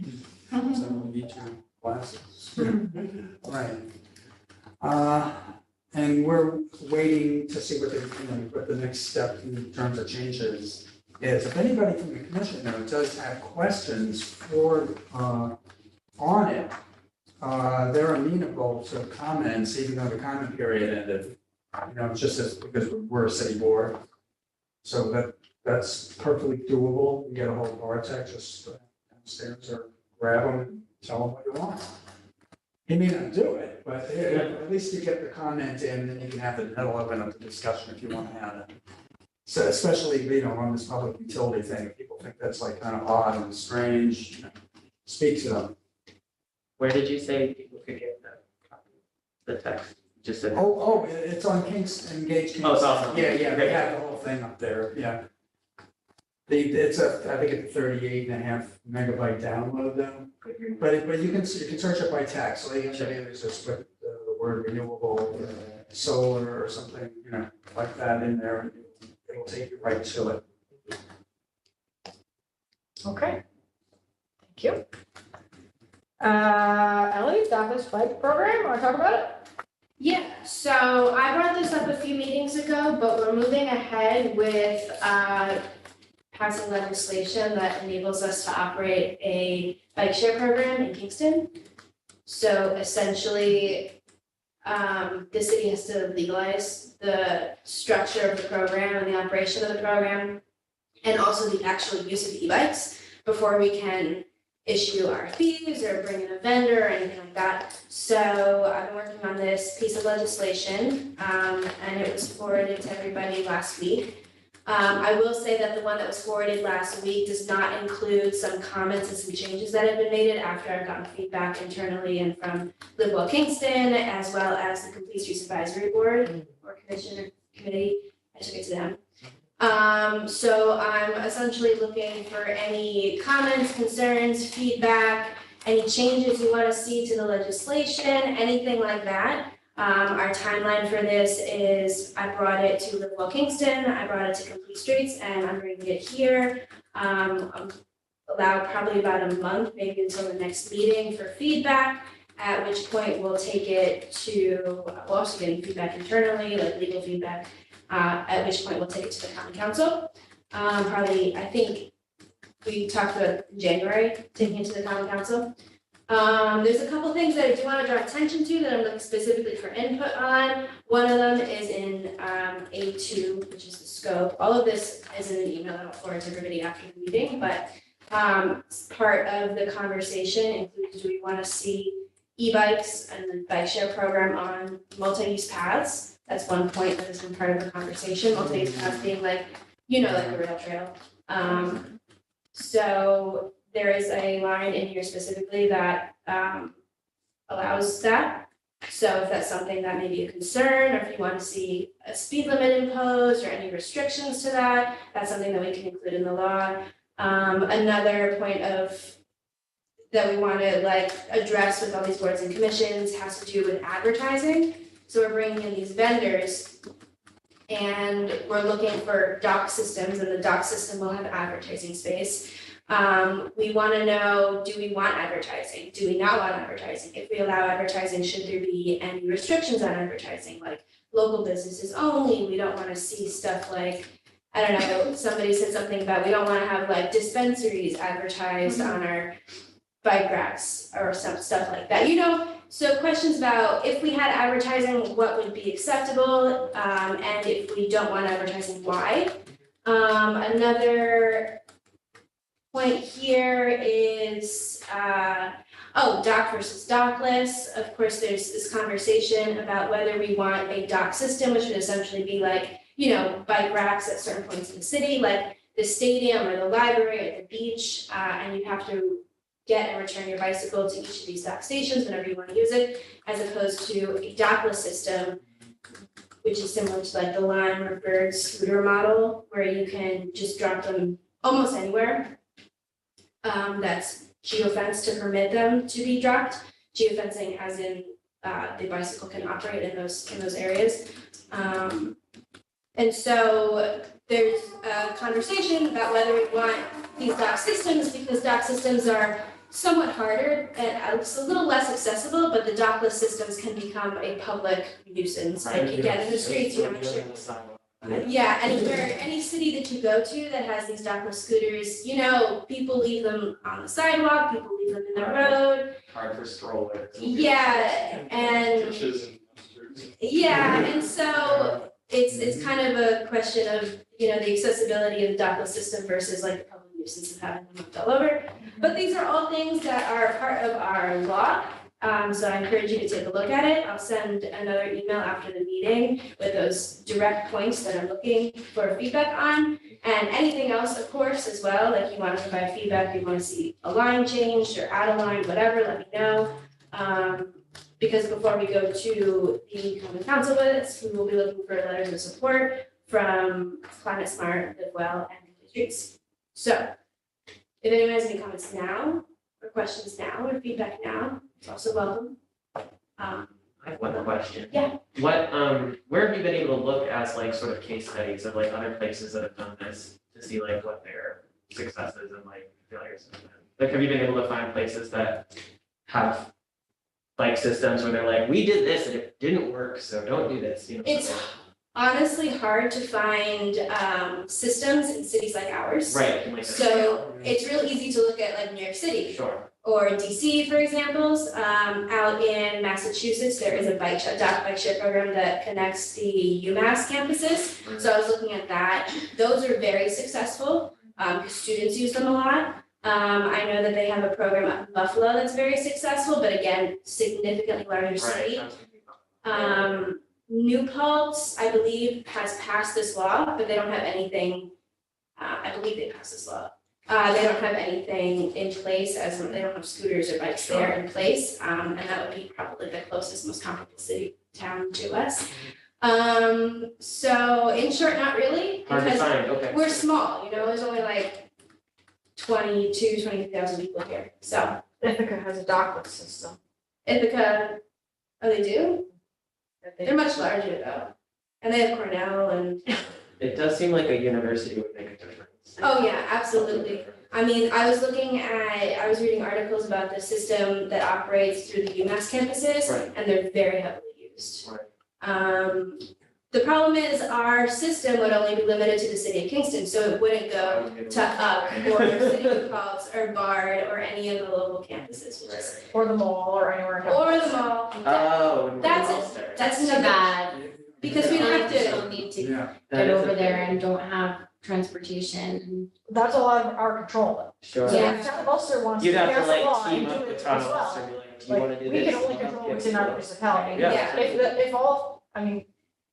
S4: So you need your glasses. Right. And we're waiting to see what the next step in terms of changes is. If anybody from the commission though does have questions on it, they're amenable to comments, even though the comment period ended. It's just because we're a city board. So that's perfectly doable. You get a hold of Bartek, just downstairs or grab them and tell them what you want. He may not do it, but at least you get the comment in, and then you can have that'll open up the discussion if you want to have it. So especially, on this public utility thing, if people think that's like kind of odd and strange, speak to them.
S7: Where did you say people could get the text? Just said.
S4: Oh, it's on Kingston, Engage Kingston.
S7: Oh, it's awesome.
S4: Yeah, they have the whole thing up there, yeah. It's I think it's 38.5 megabyte download though. But you can search it by text, so you can just put the word renewable, solar or something, like that in there, and it'll take you right to it.
S1: Okay. Thank you. Ellie, Dapa's bike program, want to talk about it?
S12: Yeah, so I brought this up a few meetings ago, but we're moving ahead with passing legislation that enables us to operate a bike share program in Kingston. So essentially, the city has to legalize the structure of the program and the operation of the program, and also the actual use of e-bikes before we can issue RFPs or bring in a vendor or anything like that. So I've been working on this piece of legislation, and it was forwarded to everybody last week. I will say that the one that was forwarded last week does not include some comments and some changes that have been made after I've gotten feedback internally and from Live Well Kingston, as well as the Complete Streets Advisory Board or Commission or Committee. I took it to them. So I'm essentially looking for any comments, concerns, feedback, any changes you wanna see to the legislation, anything like that. Our timeline for this is I brought it to Live Well Kingston, I brought it to Complete Streets, and I'm bringing it here. Allow probably about a month, maybe until the next meeting for feedback, at which point we'll take it to, we're also getting feedback internally, like legal feedback, at which point we'll take it to the common council. Probably, I think we talked about in January, taking it to the common council. There's a couple things that I do want to draw attention to that I'm looking specifically for input on. One of them is in A2, which is the scope. All of this is in an email that I'll forward to everybody after the meeting, but part of the conversation includes, do we want to see e-bikes and the bike share program on multi-use paths? That's one point that has been part of the conversation, multi-use paths being like, like a rail trail. So there is a line in here specifically that allows that. So if that's something that may be a concern, or if you want to see a speed limit imposed or any restrictions to that, that's something that we can include in the law. Another point that we want to address with all these boards and commissions has to do with advertising. So we're bringing in these vendors and we're looking for dock systems, and the dock system will have advertising space. We want to know, do we want advertising? Do we not want advertising? If we allow advertising, should there be any restrictions on advertising, like local businesses only? We don't want to see stuff like, I don't know, somebody said something about we don't want to have dispensaries advertised on our bike racks or some stuff like that. So questions about if we had advertising, what would be acceptable? And if we don't want advertising, why? Another point here is, dock versus dockless. Of course, there's this conversation about whether we want a dock system, which would essentially be bike racks at certain points in the city, like the stadium or the library or the beach, and you have to get and return your bicycle to each of these dock stations whenever you want to use it, as opposed to a dockless system, which is similar to the Lime or Bird scooter model, where you can just drop them almost anywhere. That's geofenced to permit them to be dropped. Geofencing as in the bicycle can operate in those areas. And so there's a conversation about whether we want these dock systems, because dock systems are somewhat harder and it's a little less accessible, but the dockless systems can become a public nuisance. Like again, in the streets, make sure. Yeah, anywhere, any city that you go to that has these dockless scooters, people leave them on the sidewalk, people leave them in the road.
S7: Hard for strollers.
S12: Yeah, and so it's kind of a question of, the accessibility of the dockless system versus the public nuisance of having them moved all over. But these are all things that are part of our law. So I encourage you to take a look at it. I'll send another email after the meeting with those direct points that I'm looking for feedback on. And anything else, of course, as well, like you want to provide feedback, you want to see a line changed or add a line, whatever, let me know. Because before we go to the common council with this, we will be looking for letters of support from Climate Smart, Live Well, and Complete Streets. So if anyone has any comments now, or questions now, or feedback now, it's also welcome.
S7: I have one question.
S12: Yeah.
S7: What, where have you been able to look as sort of case studies of other places that have done this to see what their successes and failures have been? Have you been able to find places that have bike systems where they're we did this and it didn't work, so don't do this,
S12: It's honestly hard to find systems in cities like ours.
S7: Right.
S12: So it's real easy to look at New York City.
S7: Sure.
S12: Or DC, for examples. Out in Massachusetts, there is a dock bike share program that connects the UMass campuses. So I was looking at that. Those are very successful because students use them a lot. I know that they have a program up in Buffalo that's very successful, but again, significantly larger city. New Paltz, I believe, has passed this law, but they don't have anything, I believe they passed this law. They don't have anything in place as they don't have scooters or bikes there in place. And that would be probably the closest, most comparable city town to us. So in short, not really,
S7: Hard to
S12: because
S7: find, okay.
S12: we're small, you know, there's only like 23,000 people here, so
S1: Ithaca has a dockless system.
S12: Ithaca, oh, they do? They're much larger though, and they have Cornell and,
S7: It does seem like a university would make a difference.
S12: oh yeah, absolutely. I mean, I was reading articles about the system that operates through the UMass campuses,
S7: Right.
S12: and they're very heavily used.
S7: Right.
S12: The problem is our system would only be limited to the city of Kingston, so it wouldn't go to Up or City of Falls or Bard or any of the local campuses, which is,
S1: Or the mall or anywhere. in
S12: or the mall.
S7: Oh.
S12: That's
S7: it.
S12: That's
S2: Too
S12: another,
S2: bad.
S12: because we don't have to,
S2: Don't need to
S4: Yeah,
S2: get over there and don't have transportation.
S1: That's a lot of our control though.
S7: Sure.
S1: So
S2: Yeah.
S1: if town of Ulster wants to
S7: You'd have
S1: pass
S7: to
S1: a law
S7: like team
S1: and
S7: up
S1: do it
S7: with
S1: as
S7: town of
S1: well,
S7: Ulster and be like, do you wanna do
S1: we
S7: this?
S1: can only control what's in our municipality.
S7: Yeah.
S1: If all, I mean,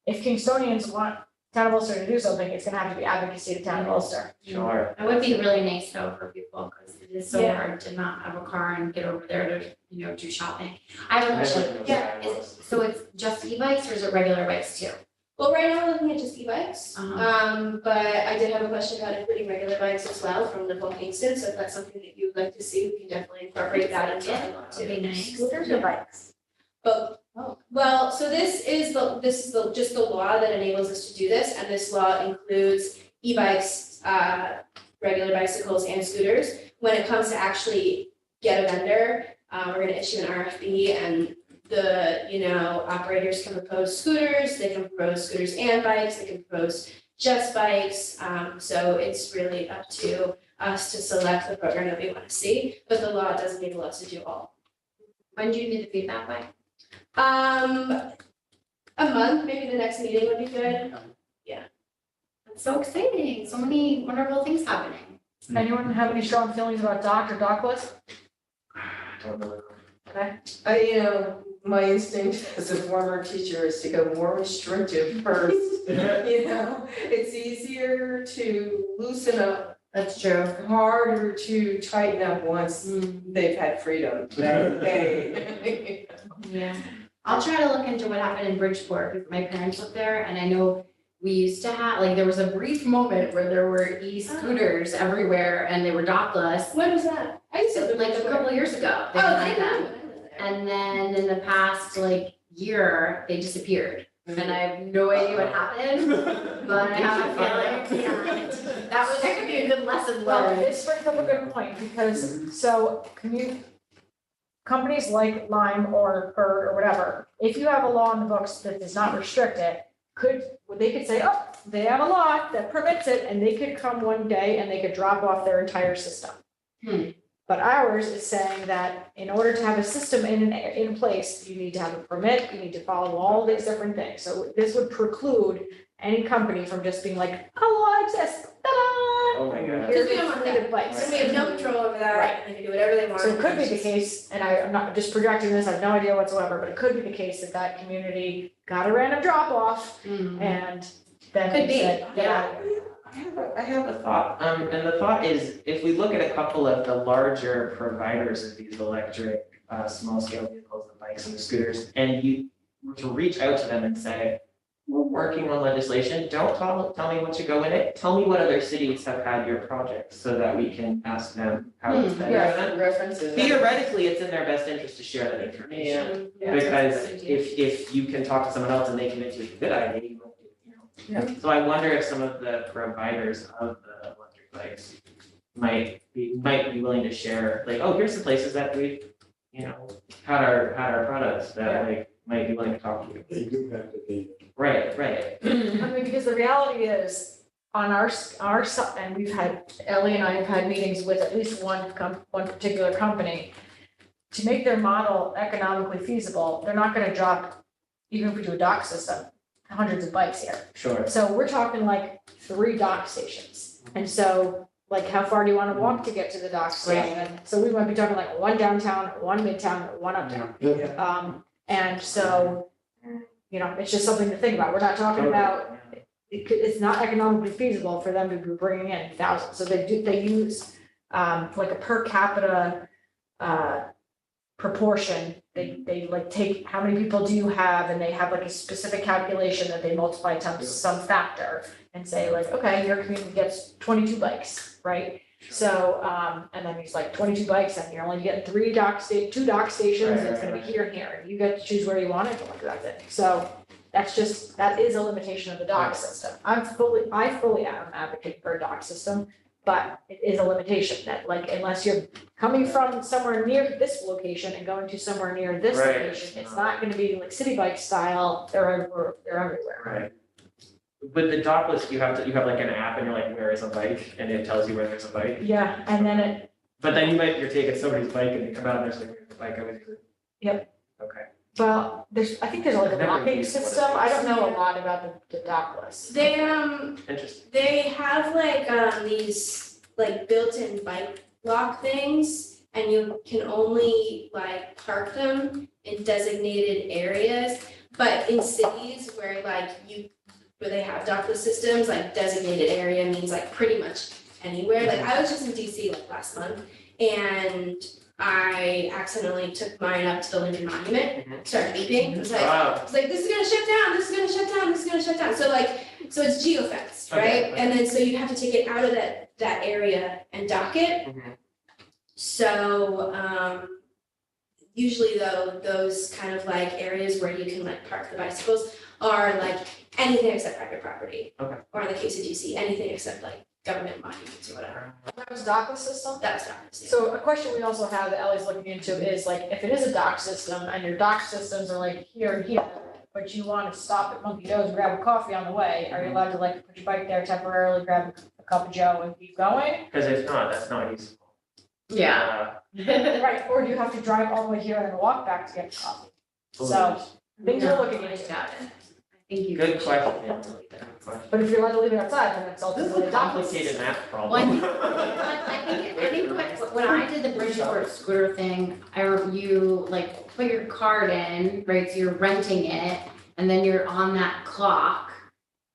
S1: if Kingstonians want town of Ulster to do something, it's gonna have to be advocacy to town of Ulster.
S7: Sure.
S2: It would be really nice though for people, because it is so
S1: Yeah.
S2: hard to not have a car and get over there to, you know, do shopping. I have a question,
S12: Yeah,
S2: so it's just e-bikes or is it regular bikes too?
S12: well, right now we're looking at just e-bikes.
S2: Uh-huh.
S12: But I did have a question about including regular bikes as well from the whole Kingston, so if that's something that you would like to see, we can definitely incorporate that into our law
S2: That'd
S12: too.
S2: be nice.
S1: Scooters or bikes?
S12: But, well, so this is just the law that enables us to do this, and this law includes e-bikes, regular bicycles and scooters. When it comes to actually get a vendor, we're gonna issue an RFP, and the, you know, operators can propose scooters, they can propose scooters and bikes, they can propose just bikes. So it's really up to us to select the program that we wanna see, but the law does enable us to do all.
S2: When do you need the feedback by?
S12: A month, maybe the next meeting would be good.
S2: It's so exciting, so many wonderful things happening.
S1: Anyone have any strong feelings about dock or dockless?
S7: Don't know.
S9: you know, my instinct as a former teacher is to go more restrictive first. You know, it's easier to loosen up,
S2: That's true.
S9: harder to tighten up once they've had freedom. Hey.
S2: Yeah. I'll try to look into what happened in Bridgeport, because my parents lived there, and I know we used to have, like, there was a brief moment where there were e-scooters everywhere and they were dockless.
S12: When was that? I used to live
S2: Like a couple years ago, they
S12: Oh,
S2: had
S12: they
S2: them.
S12: did.
S2: And then in the past, like, year, they disappeared. And I have no idea what happened, but I have a feeling, yeah, that could be a good lesson
S1: Well,
S2: learned.
S1: this brings up a good point, because, so, companies like Lime or Bird or whatever, if you have a law in the books that does not restrict it, they could say, oh, they have a law that permits it, and they could come one day and they could drop off their entire system. But ours is saying that in order to have a system in place, you need to have a permit, you need to follow all these different things. So this would preclude any company from just being like, a law exists, ta-da!
S7: Oh my god.
S1: Here's
S12: Because we
S1: the
S12: don't want
S1: fleet
S12: that.
S1: of bikes.
S12: So we have no control over that,
S1: Right.
S12: and they can do whatever they want.
S1: So it could be the case, and I'm not just projecting this, I have no idea whatsoever, but it could be the case that that community got a random drop off and then
S2: Could be,
S1: said, get out of here.
S7: I have a thought, and the thought is, if we look at a couple of the larger providers of these electric, small scale vehicles, the bikes and the scooters, and you were to reach out to them and say, we're working on legislation, don't tell me what to go in it, tell me what other cities have had your projects, so that we can ask them how it's been.
S9: Yeah, references.
S7: Theoretically, it's in their best interest to share that information, because if you can talk to someone else and they convince you it's a good idea, you won't do it, you know? So I wonder if some of the providers of the electric bikes might be willing to share, like, oh, here's some places that we've, you know, had our products that like might be willing to talk to you.
S8: They do have the data.
S7: Right.
S1: I mean, because the reality is, on our side, and Ellie and I have had meetings with at least one particular company. To make their model economically feasible, they're not gonna drop, even if we do a dock system, hundreds of bikes here.
S7: Sure.
S1: So we're talking like 3 dock stations. And so, like, how far do you wanna walk to get to the dock station? So we might be talking like 1 downtown, 1 midtown, 1 uptown.
S8: Yeah.
S1: And so, you know, it's just something to think about. We're not talking about, it's not economically feasible for them to be bringing in thousands. So they use like a per capita proportion they like take, how many people do you have, and they have like a specific calculation that they multiply times some factor and say like, okay, your community gets 22 bikes, right? So, and then he's like 22 bikes, and you're only getting two dock stations, and it's gonna be here and here, and you get to choose where you want it, like that's it. So that is a limitation of the dock system. I fully am advocating for a dock system, but it is a limitation that like, unless you're coming from somewhere near this location and going to somewhere near this
S7: Right.
S1: location, it's not gonna be like city bike style, they're everywhere.
S7: Right. With the dock list, you have like an app and you're like, where is a bike? And it tells you where there's a bike.
S1: Yeah, and then
S7: But then you're taking somebody's bike and you come out and there's like, where's the bike? I was.
S1: Yep.
S7: Okay.
S1: well, I think there's like a
S7: I've never
S1: locking
S7: used one of
S1: system, I don't know a
S12: these.
S1: lot about the dock list.
S12: They
S7: Interesting.
S12: they have like these like built-in bike lock things, and you can only like park them in designated areas. But in cities where where they have dockless systems, like designated area means like pretty much anywhere. Like I was just in DC like last month, and I accidentally took mine up to the Lincoln Monument, started beeping, it was like,
S7: Wow.
S12: it's like, this is gonna shut down, this is gonna shut down, this is gonna shut down, so it's geofenced,
S7: Okay,
S12: right? And then so you have to take it out of that area and dock it.
S7: Mhm.
S12: So usually though, those kind of like areas where you can like park the bicycles are like anything except private property.
S7: Okay.
S12: Or in the case of DC, anything except like government monuments or whatever,
S1: That was dockless system?
S12: that's not.
S1: So a question we also have that Ellie's looking into is like, if it is a dock system and your dock systems are like here and here, but you want to stop at Monkey Joe's and grab a coffee on the way, are you allowed to like put your bike there temporarily, grab a cup of Joe and keep going?
S7: Because if not, that's not useful.
S11: Yeah.
S1: Right, or do you have to drive all the way here and then walk back to get the coffee? So things we're looking into.
S11: Got it. I think you.
S7: Good question.
S11: Yeah, delete that.
S1: But if you're allowed to leave it outside, then it's
S7: This
S1: ultimately
S7: is
S1: a
S7: a
S1: dockless
S7: complicated
S1: system.
S7: math problem.
S11: I think when I did the Bridgeport scooter thing, you like put your card in, right, so you're renting it, and then you're on that clock.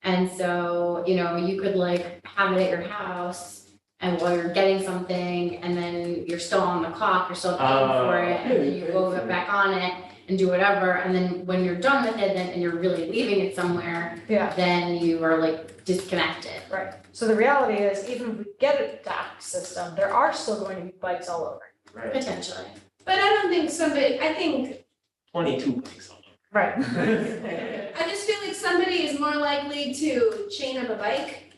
S11: And so, you could like have it at your house, and while you're getting something, and then you're still on the clock, you're still paying for it, and then you go back on it and do whatever, and then when you're done with it, and you're really leaving it somewhere,
S1: Yeah,
S11: then you are like disconnected.
S1: right. So the reality is, even if we get a dock system, there are still going to be bikes all over.
S7: Right.
S11: Potentially.
S12: But I don't think I think
S7: 22 weeks.
S1: Right.
S12: I just feel like somebody is more likely to chain up a bike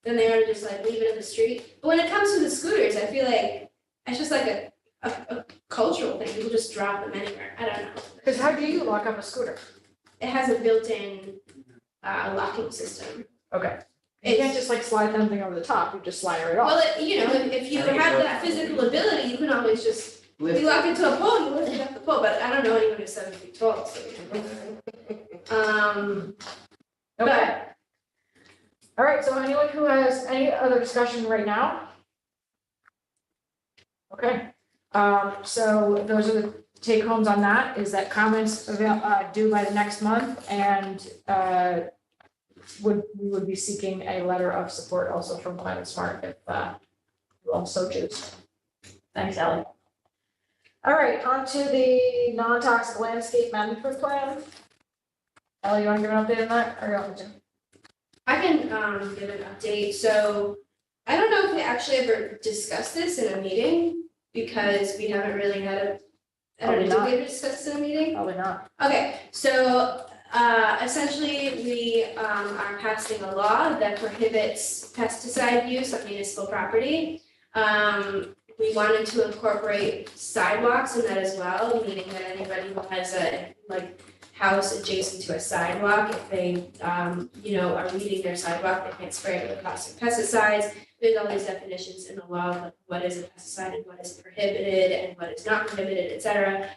S12: than they are to just like leave it in the street. But when it comes to the scooters, I feel like it's just like a cultural thing. People just drop them anywhere. I don't know.
S1: Because how do you lock up a scooter?
S12: It has a built-in locking system.
S1: Okay. You can't just like slide something over the top, you just slide it
S12: Well,
S1: off.
S12: if you have that physical ability, you can always just, if you lock it to a pole, you lift it up the pole, but I don't know anyone who's 7 feet tall, so.
S1: Okay. All right, so anyone who has any other discussion right now? Okay, so those are the take homes on that, is that comments due by the next month, and we would be seeking a letter of support also from Climate Smart if you also choose. Thanks, Ally. All right, on to the non-toxic landscape management plan. Ally, you want to give an update on that, or you want me to?
S12: I can give an update, so I don't know if we actually ever discussed this in a meeting, because we haven't really had I don't know, did we ever discuss this in a meeting?
S1: Probably not.
S12: Okay, so essentially, we are passing a law that prohibits pesticide use on municipal property. We wanted to incorporate sidewalks in that as well, meaning that anybody who has a house adjacent to a sidewalk, if they are meeting their sidewalk, they can't spray it with toxic pesticides. There's all these definitions in the law of what is a pesticide and what is prohibited and what is not prohibited, et cetera.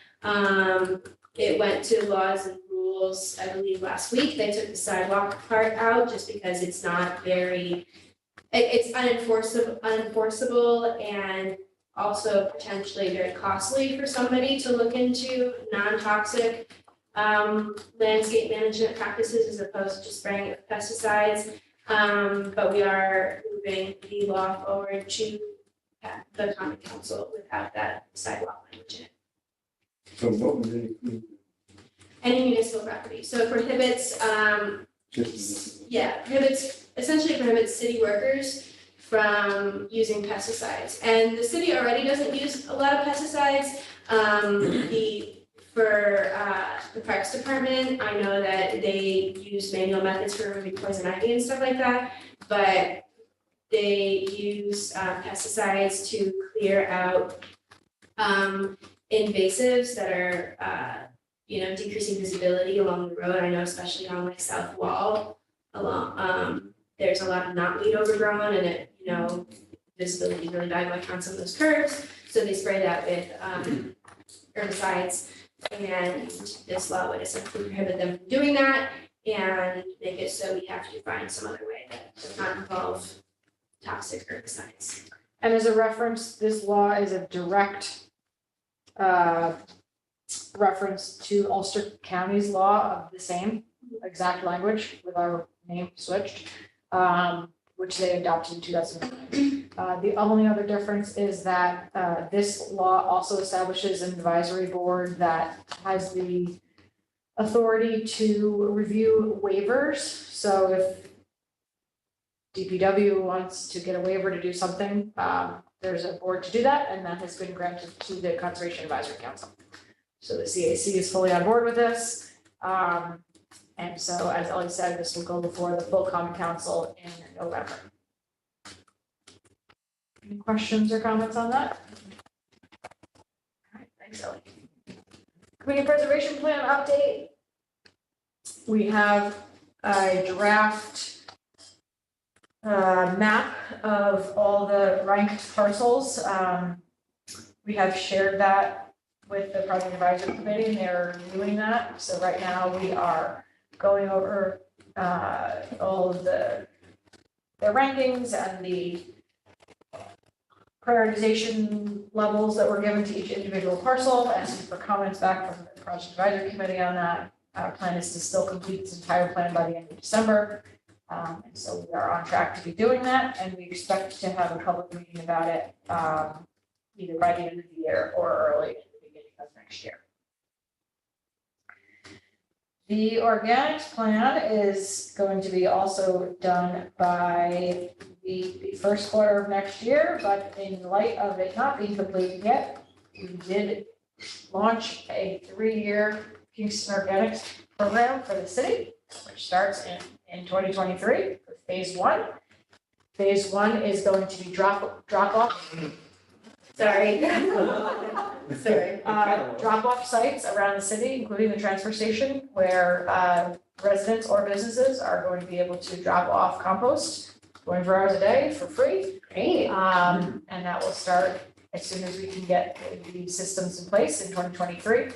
S12: It went to laws and rules, I believe, last week. They took the sidewalk part out just because it's not it's unenforceable and also potentially very costly for somebody to look into non-toxic landscape management practices as opposed to just spraying it with pesticides. But we are moving the law forward to the common council without that sidewalk language in it.
S8: So what would it include?
S12: Any municipal property. So it prohibits,
S8: Just
S12: essentially prohibits city workers from using pesticides. And the city already doesn't use a lot of pesticides. The Parks Department, I know that they use manual methods for removing poison ivy and stuff like that, but they use pesticides to clear out invasives that are decreasing visibility along the road. I know especially on like South Wall along, there's a lot of knotweed overgrown and it, visibility really bad on some of those curves. So they spray that with herbicides, and this law would essentially prohibit them from doing that and make it so we have to find some other way that does not involve toxic herbicides.
S1: And as a reference, this law is a direct reference to Ulster County's law of the same exact language with our name switched, which they adopted in 2009. The only other difference is that this law also establishes an advisory board that has the authority to review waivers. So if DPW wants to get a waiver to do something, there's a board to do that, and that has been granted to the Conservation Advisory Council. So the CAC is fully on board with this. And so, as Ellie said, this will go before the full Common Council in November. Any questions or comments on that? All right, thanks, Ellie. Community Preservation Plan update. We have a draft map of all the ranked parcels. We have shared that with the Project Advisory Committee, and they're reviewing that. So right now we are going over all of their rankings and the prioritization levels that were given to each individual parcel, asking for comments back from the Project Advisory Committee on that. Our plan is to still complete this entire plan by the end of December. And so we are on track to be doing that, and we expect to have a public meeting about it either by the end of the year or early in the beginning of next year. The organics plan is going to be also done by the first quarter of next year, but in light of it not being completed yet, we did launch a 3-year Kingston Organics program for the city, which starts in 2023 for phase 1. Phase 1 is going to be drop off. Sorry. Drop off sites around the city, including the transfer station, where residents or businesses are going to be able to drop off compost 24 hours a day for free.
S2: Great.
S1: And that will start as soon as we can get the systems in place in 2023.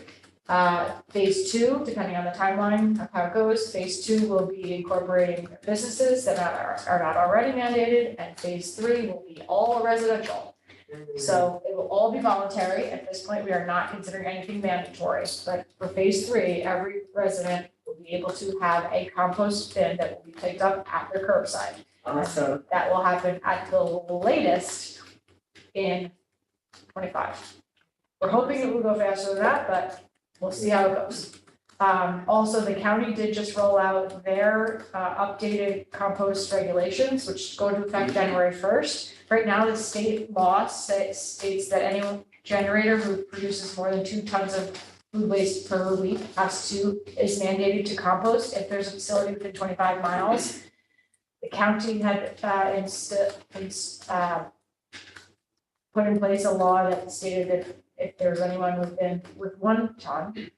S1: Phase 2, depending on the timeline of how it goes, phase 2 will be incorporating businesses that are not already mandated, and phase 3 will be all residential. So it will all be voluntary. At this point, we are not considering anything mandatory, but for phase 3, every resident will be able to have a compost bin that will be picked up at their curbside.
S9: Awesome.
S1: That will happen at the latest in 25. We're hoping it will go faster than that, but we'll see how it goes. Also, the county did just roll out their updated compost regulations, which go into effect January 1st. Right now, the state law states that any generator who produces more than 2 tons of food waste per week is mandated to compost if there's a facility within 25 miles. The county had put in place a law that stated that if there's anyone with 1 ton,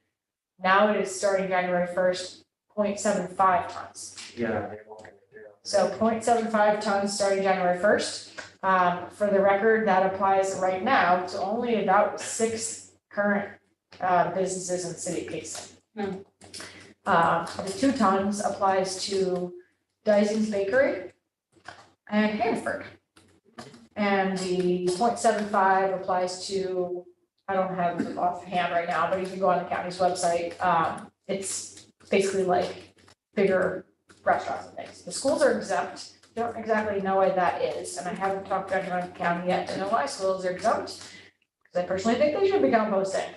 S1: now it is starting January 1st, 0.75 tons.
S7: Yeah, they won't get it.
S1: So 0.75 tons starting January 1st. For the record, that applies right now to only about 6 current businesses in the city of Kingston. The 2 tons applies to Dyson's Bakery and Hanford. And the 0.75 applies to, I don't have it offhand right now, but you can go on the county's website. It's basically like bigger restaurants and things. The schools are exempt. Don't exactly know why that is, and I haven't talked to anyone in the county yet to know why schools are exempt, because I personally think they should be composting.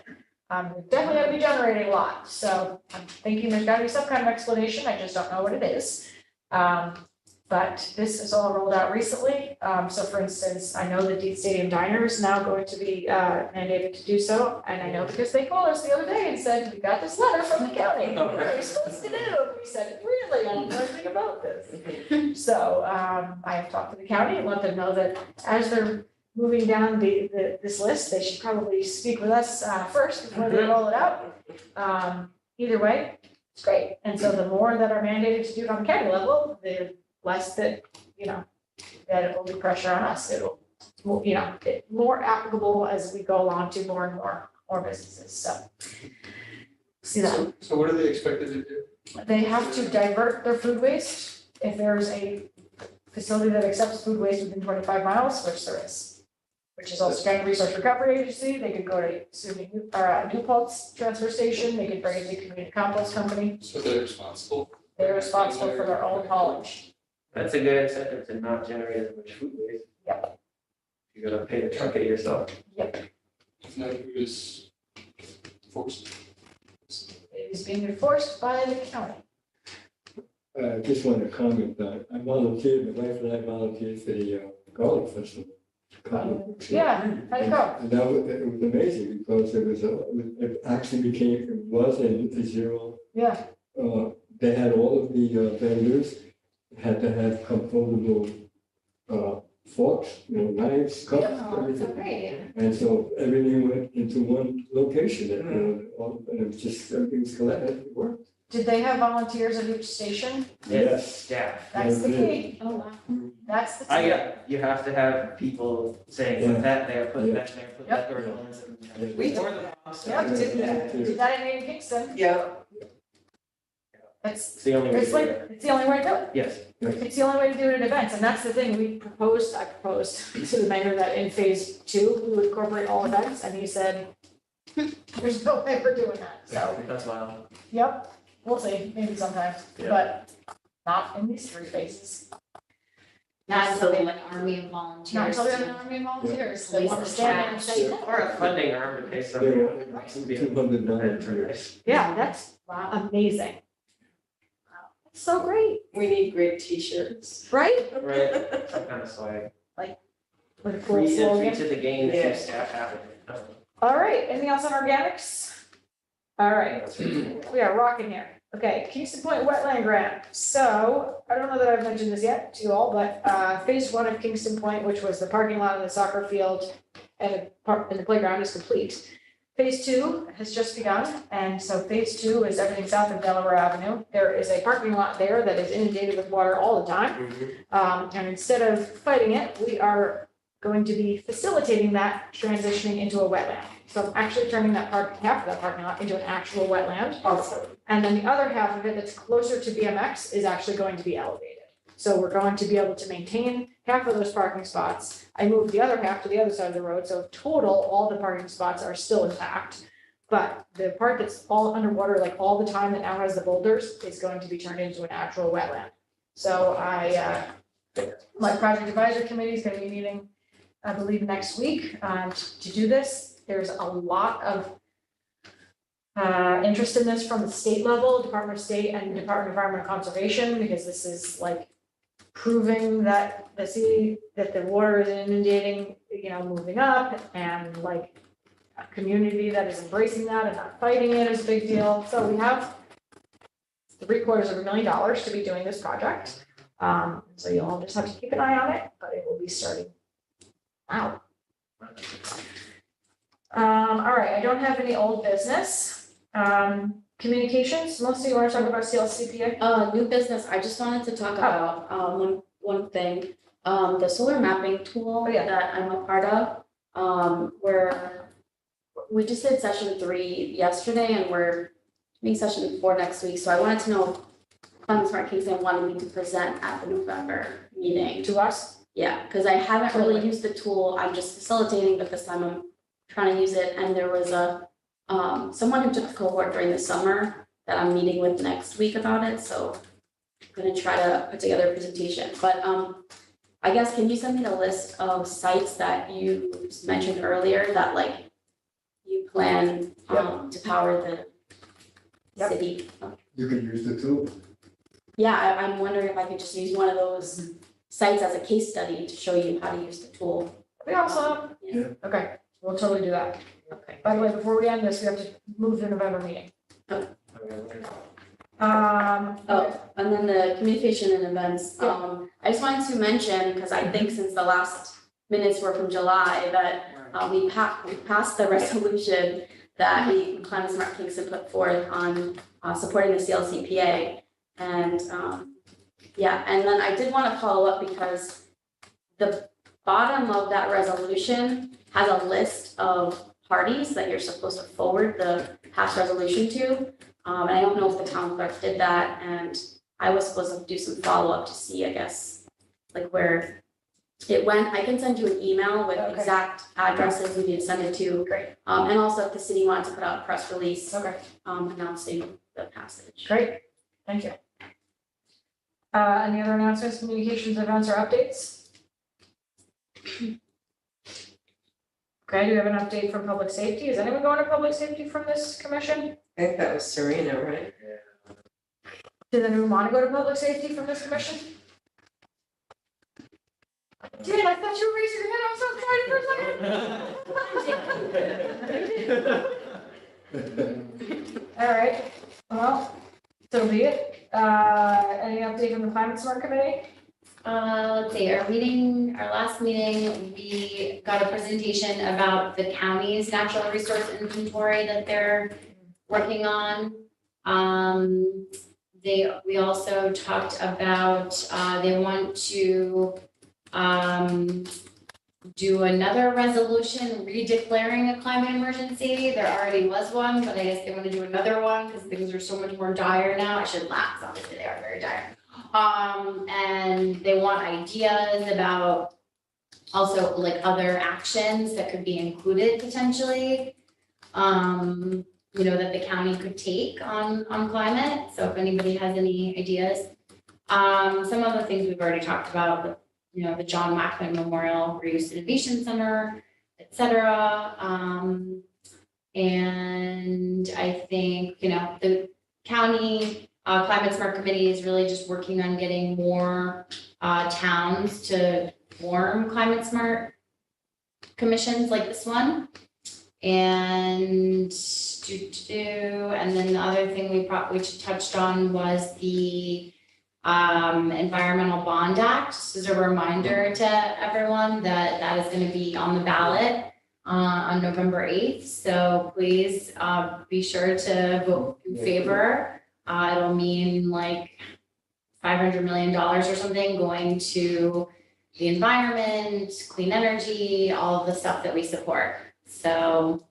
S1: We're definitely gonna be generating a lot, so I'm thinking there's gotta be some kind of explanation, I just don't know what it is. But this is all rolled out recently, so for instance, I know the Dean Stadium Diner is now going to be mandated to do so, and I know because they called us the other day and said, we got this letter from the county, what are we supposed to do? We said, really, I don't know anything about this. So, I have talked to the county and let them know that as they're moving down this list, they should probably speak with us first before they roll it out. Either way, it's great, and so the more that are mandated to do it on the county level, the less that, that it will be pressure on us. It'll, more applicable as we go along to more and more businesses, so. See that,
S10: So what are they expected to do?
S1: they have to divert their food waste if there's a facility that accepts food waste within 25 miles, which there is. Which is also County Resource Recovery Agency, they could go to New Paltz Transfer Station, they could bring it to Community Compost Company,
S10: So they're responsible?
S1: they're responsible for their own haulage.
S7: That's a good incentive to not generate as much food waste.
S1: Yep.
S7: You gotta pay the truck it yourself.
S10: Now who is forced?
S1: It is being enforced by the county.
S8: I just want to comment that I volunteered, my wife and I volunteered for the garlic festival.
S1: Yeah, how'd it go?
S8: And that was, it was amazing because it actually became, it wasn't a zero.
S1: Yeah,
S8: They had all of the vendors had to have compostable forks, knives, cups, everything.
S2: Great.
S8: And so everything went into one location and it was just, everything was collected, it worked.
S1: did they have volunteers at each station?
S8: Yes.
S7: Staff.
S1: That's the
S8: Yeah,
S1: key,
S11: Oh, wow.
S1: that's the key.
S7: You have to have people saying, put that there, put that there, put that there. and
S9: We
S7: or the box.
S1: Yep,
S8: Yeah.
S1: did that in Kingston,
S9: Yeah,
S1: it's,
S7: It's the only way to
S1: it's
S7: do
S1: like,
S7: it.
S1: it's the only way to do it.
S7: Yes.
S1: It's the only way to do it at events, and that's the thing, I proposed to the mayor that in phase 2, we would incorporate all events, and he said, there's no way we're doing that, so,
S7: That's wild.
S1: yep, we'll see, maybe sometime,
S7: Yeah.
S1: but not in these 3 phases.
S2: Not until we have an army of volunteers.
S1: Not until we have
S2: to
S1: an army of volunteers, that
S2: police
S1: want to
S2: the
S1: stand there and say,
S2: trash.
S7: Or a funding arm to pay
S8: There
S7: someone.
S8: were 200 volunteers.
S1: yeah, that's amazing. Wow, so great,
S9: we need great t-shirts.
S1: right?
S7: Right, some kind of swag.
S1: With a cool
S7: Free
S1: slogan.
S7: entry to the game if
S9: Yeah.
S7: your staff have it.
S1: All right, anything else on organics? All right, we are rocking here. Okay, Kingston Point Wetland Grant. So, I don't know that I've mentioned this yet to you all, but phase 1 of Kingston Point, which was the parking lot and the soccer field and the playground, is complete. Phase 2 has just begun, and so phase 2 is everything south of Delaware Avenue. There is a parking lot there that is inundated with water all the time. And instead of fighting it, we are going to be facilitating that transitioning into a wetland. So I'm actually turning that half of that parking lot into an actual wetland. And then the other half of it that's closer to BMX is actually going to be elevated. So we're going to be able to maintain half of those parking spots. I moved the other half to the other side of the road, so total, all the parking spots are still intact. But the part that's all underwater, like all the time, that now has the boulders, is going to be turned into an actual wetland. So my project advisory committee is gonna be meeting, I believe, next week, to do this. There's a lot of interest in this from the state level, Department of State and Department of Environment and Conservation, because this is like proving that the water is inundating, moving up, and like a community that is embracing that and not fighting it is a big deal. So we have $750,000 to be doing this project. So you'll all just have to keep an eye on it, but it will be starting now. All right, I don't have any old business. Communications, Melissa, you want to talk about CLCPA?
S11: New business, I just wanted to talk about, one thing, the solar mapping tool
S1: Oh, yeah.
S11: that I'm a part of. Where we just did session 3 yesterday and we're doing session 4 next week, so I wanted to know if Climate Smart Kingston wanted me to present at the November meeting.
S1: To us?
S11: Yeah, because I haven't really
S1: Totally.
S11: used the tool, I'm just facilitating, but this time I'm trying to use it, and there was someone who took the cohort during the summer that I'm meeting with next week about it, so I'm gonna try to put together a presentation, but I guess, can you send me the list of sites that you mentioned earlier that like you plan, to power the
S1: Yep.
S11: city.
S8: You can use the tool.
S11: Yeah, I'm wondering if I could just use one of those sites as a case study to show you how to use the tool.
S1: That'd be awesome.
S11: Yeah.
S1: Okay, we'll totally do that.
S11: Okay.
S1: By the way, before we end this, we have to move the November meeting.
S11: Oh, and then the communication and events, I just wanted to mention, because I think since the last minutes were from July, that we passed the resolution that the Climate Smart Kingston put forth on supporting the CLCPA. And yeah, and then I did want to follow up because the bottom of that resolution has a list of parties that you're supposed to forward the past resolution to. And I don't know if the town clerk did that, and I was supposed to do some follow-up to see, I guess, like where it went. I can send you an email with
S1: Okay.
S11: exact addresses you need to send it to.
S1: Great.
S11: And also if the city wanted to put out a press release,
S1: Okay,
S11: announcing the passage.
S1: great, thank you. Any other announcements, communications, events, or updates? Okay, do we have an update from public safety? Is anyone going to public safety from this commission?
S9: I think that was Serena, right?
S1: Does anyone want to go to public safety from this commission? Dude, I thought you were raising your hand, I was so excited for a second. All right, well, so be it. Any update from the climate smart committee?
S2: Let's see, our last meeting, we got a presentation about the county's natural resource inventory that they're working on. We also talked about, they want to, do another resolution redeclaring a climate emergency. There already was one, but I guess they want to do another one because things are so much more dire now. I shouldn't laugh, 'cause obviously they are very dire. And they want ideas about also like other actions that could be included potentially. That the county could take on climate. So if anybody has any ideas. Some of the things we've already talked about, the John Wackman Memorial Reuse Innovation Center, et cetera. And I think, the county Climate Smart Committee is really just working on getting more towns to form climate smart commissions like this one. And then the other thing we touched on was the Environmental Bond Act. This is a reminder to everyone that that is going to be on the ballot on November 8th. So please be sure to vote in favor. It'll mean like $500 million or something going to the environment, clean energy, all of the stuff that we support. So.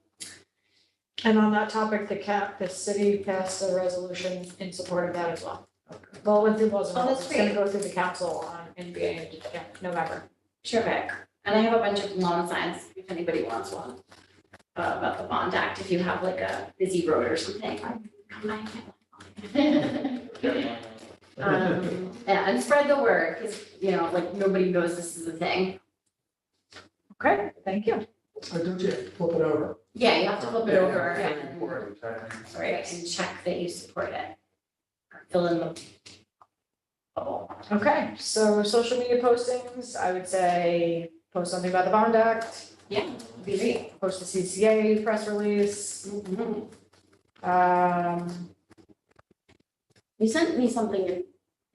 S1: And on that topic, the city passed a resolution in support of that as well. Well, it went through Wilson,
S2: Oh, that's
S1: it's gonna go through the council in November.
S2: Terrific. And I have a bunch of lawn signs if anybody wants one about the Bond Act. If you have like a busy road or something, come by and get one. Yeah, and spread the word because nobody knows this is a thing.
S1: Okay, thank you.
S4: Don't you flip it over?
S2: Yeah, you have to flip it over
S4: Yeah,
S2: and
S4: important.
S2: right and check that you support it. Or fill in the bubble.
S1: Okay, so social media postings, I would say post something about the Bond Act,
S2: Yeah, be great.
S1: post the CCA press release.
S11: You sent me something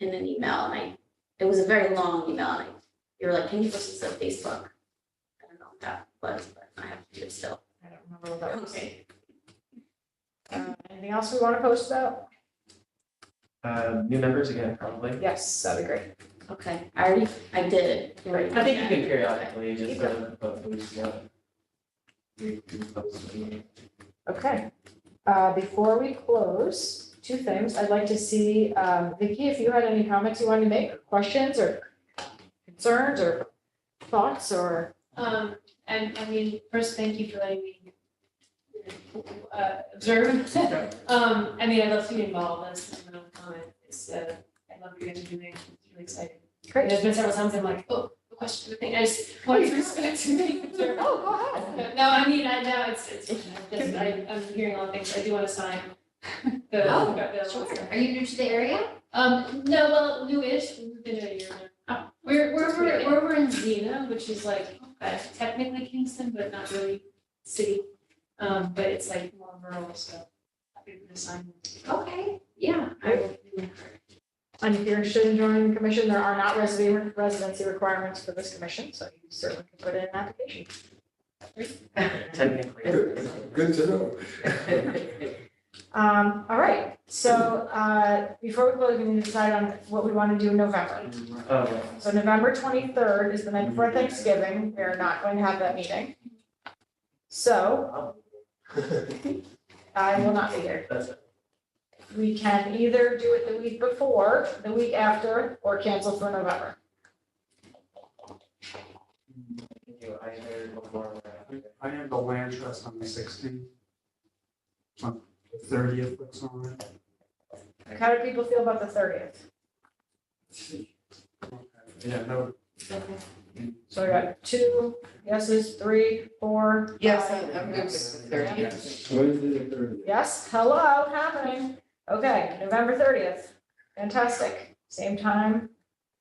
S11: in an email, and it was a very long email, and you were like, can you post this on Facebook? I don't know what that was, but I have to do it still.
S1: I don't remember what that was.
S11: Okay.
S1: Anything else we want to post about?
S7: New members again, probably.
S1: Yes, that'd be great.
S11: Okay, I did.
S1: Great.
S7: I think you can periodically just
S1: Keep Okay, before we close, two things. I'd like to see, Vicky, if you had any comments you wanted to make, questions or concerns or thoughts or.
S12: And I mean, first, thank you for letting me observe. I mean, I'd love to be involved, that's my own comment. I love what you guys are doing, it's really exciting.
S1: Great.
S12: There's been several times I'm like, oh, a question, I think, I just wanted to respect to make sure.
S1: Oh, go ahead.
S12: No, I mean, I know it's just, I'm hearing a lot of things, I do want to sign the.
S2: Oh,
S12: the-
S2: Sure. Are you new to the area?
S12: No, well, newish, we've been a year now. We're in Xena, which is like, technically Kingston, but not really city. But it's like more rural, so happy to sign.
S2: Okay, yeah.
S12: I will do it.
S1: And if you're interested in joining the commission, there are not residency requirements for this commission, so you certainly can put in an application.
S7: Technically.
S8: Good to know.
S1: All right, so, before we close, we need to decide on what we want to do in November.
S7: Oh,
S1: So November 23rd is the night before Thanksgiving, we are not going to have that meeting. So, I will not be here.
S7: that's it.
S1: We can either do it the week before, the week after, or cancel for November.
S7: You can do either before or after.
S4: I have the land trust on the 16th. On the 30th looks all right.
S1: How do people feel about the 30th?
S4: Yeah, no,
S1: So I got 2 yeses, 3, 4.
S9: Yes,
S1: 5.
S9: I'm good with the 30th.
S8: Wednesday the 30th.
S1: Yes, hello, happening. Okay, November 30th. Fantastic. Same time,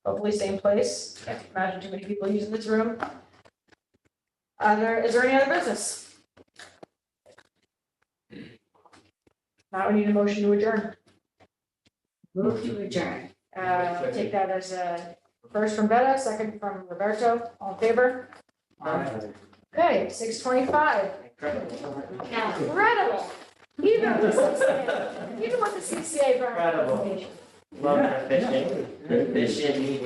S1: hopefully same place. Can't imagine too many people using this room. Is there any other business? Now we need a motion to adjourn.
S2: Move to adjourn.
S1: Take that as a first from Betta, second from Roberto. All in favor? Okay, 6:25.
S2: Yeah.
S1: Incredible. Even with the CCA, even with the CCA.
S7: Incredible. Love the fishing. Fishing.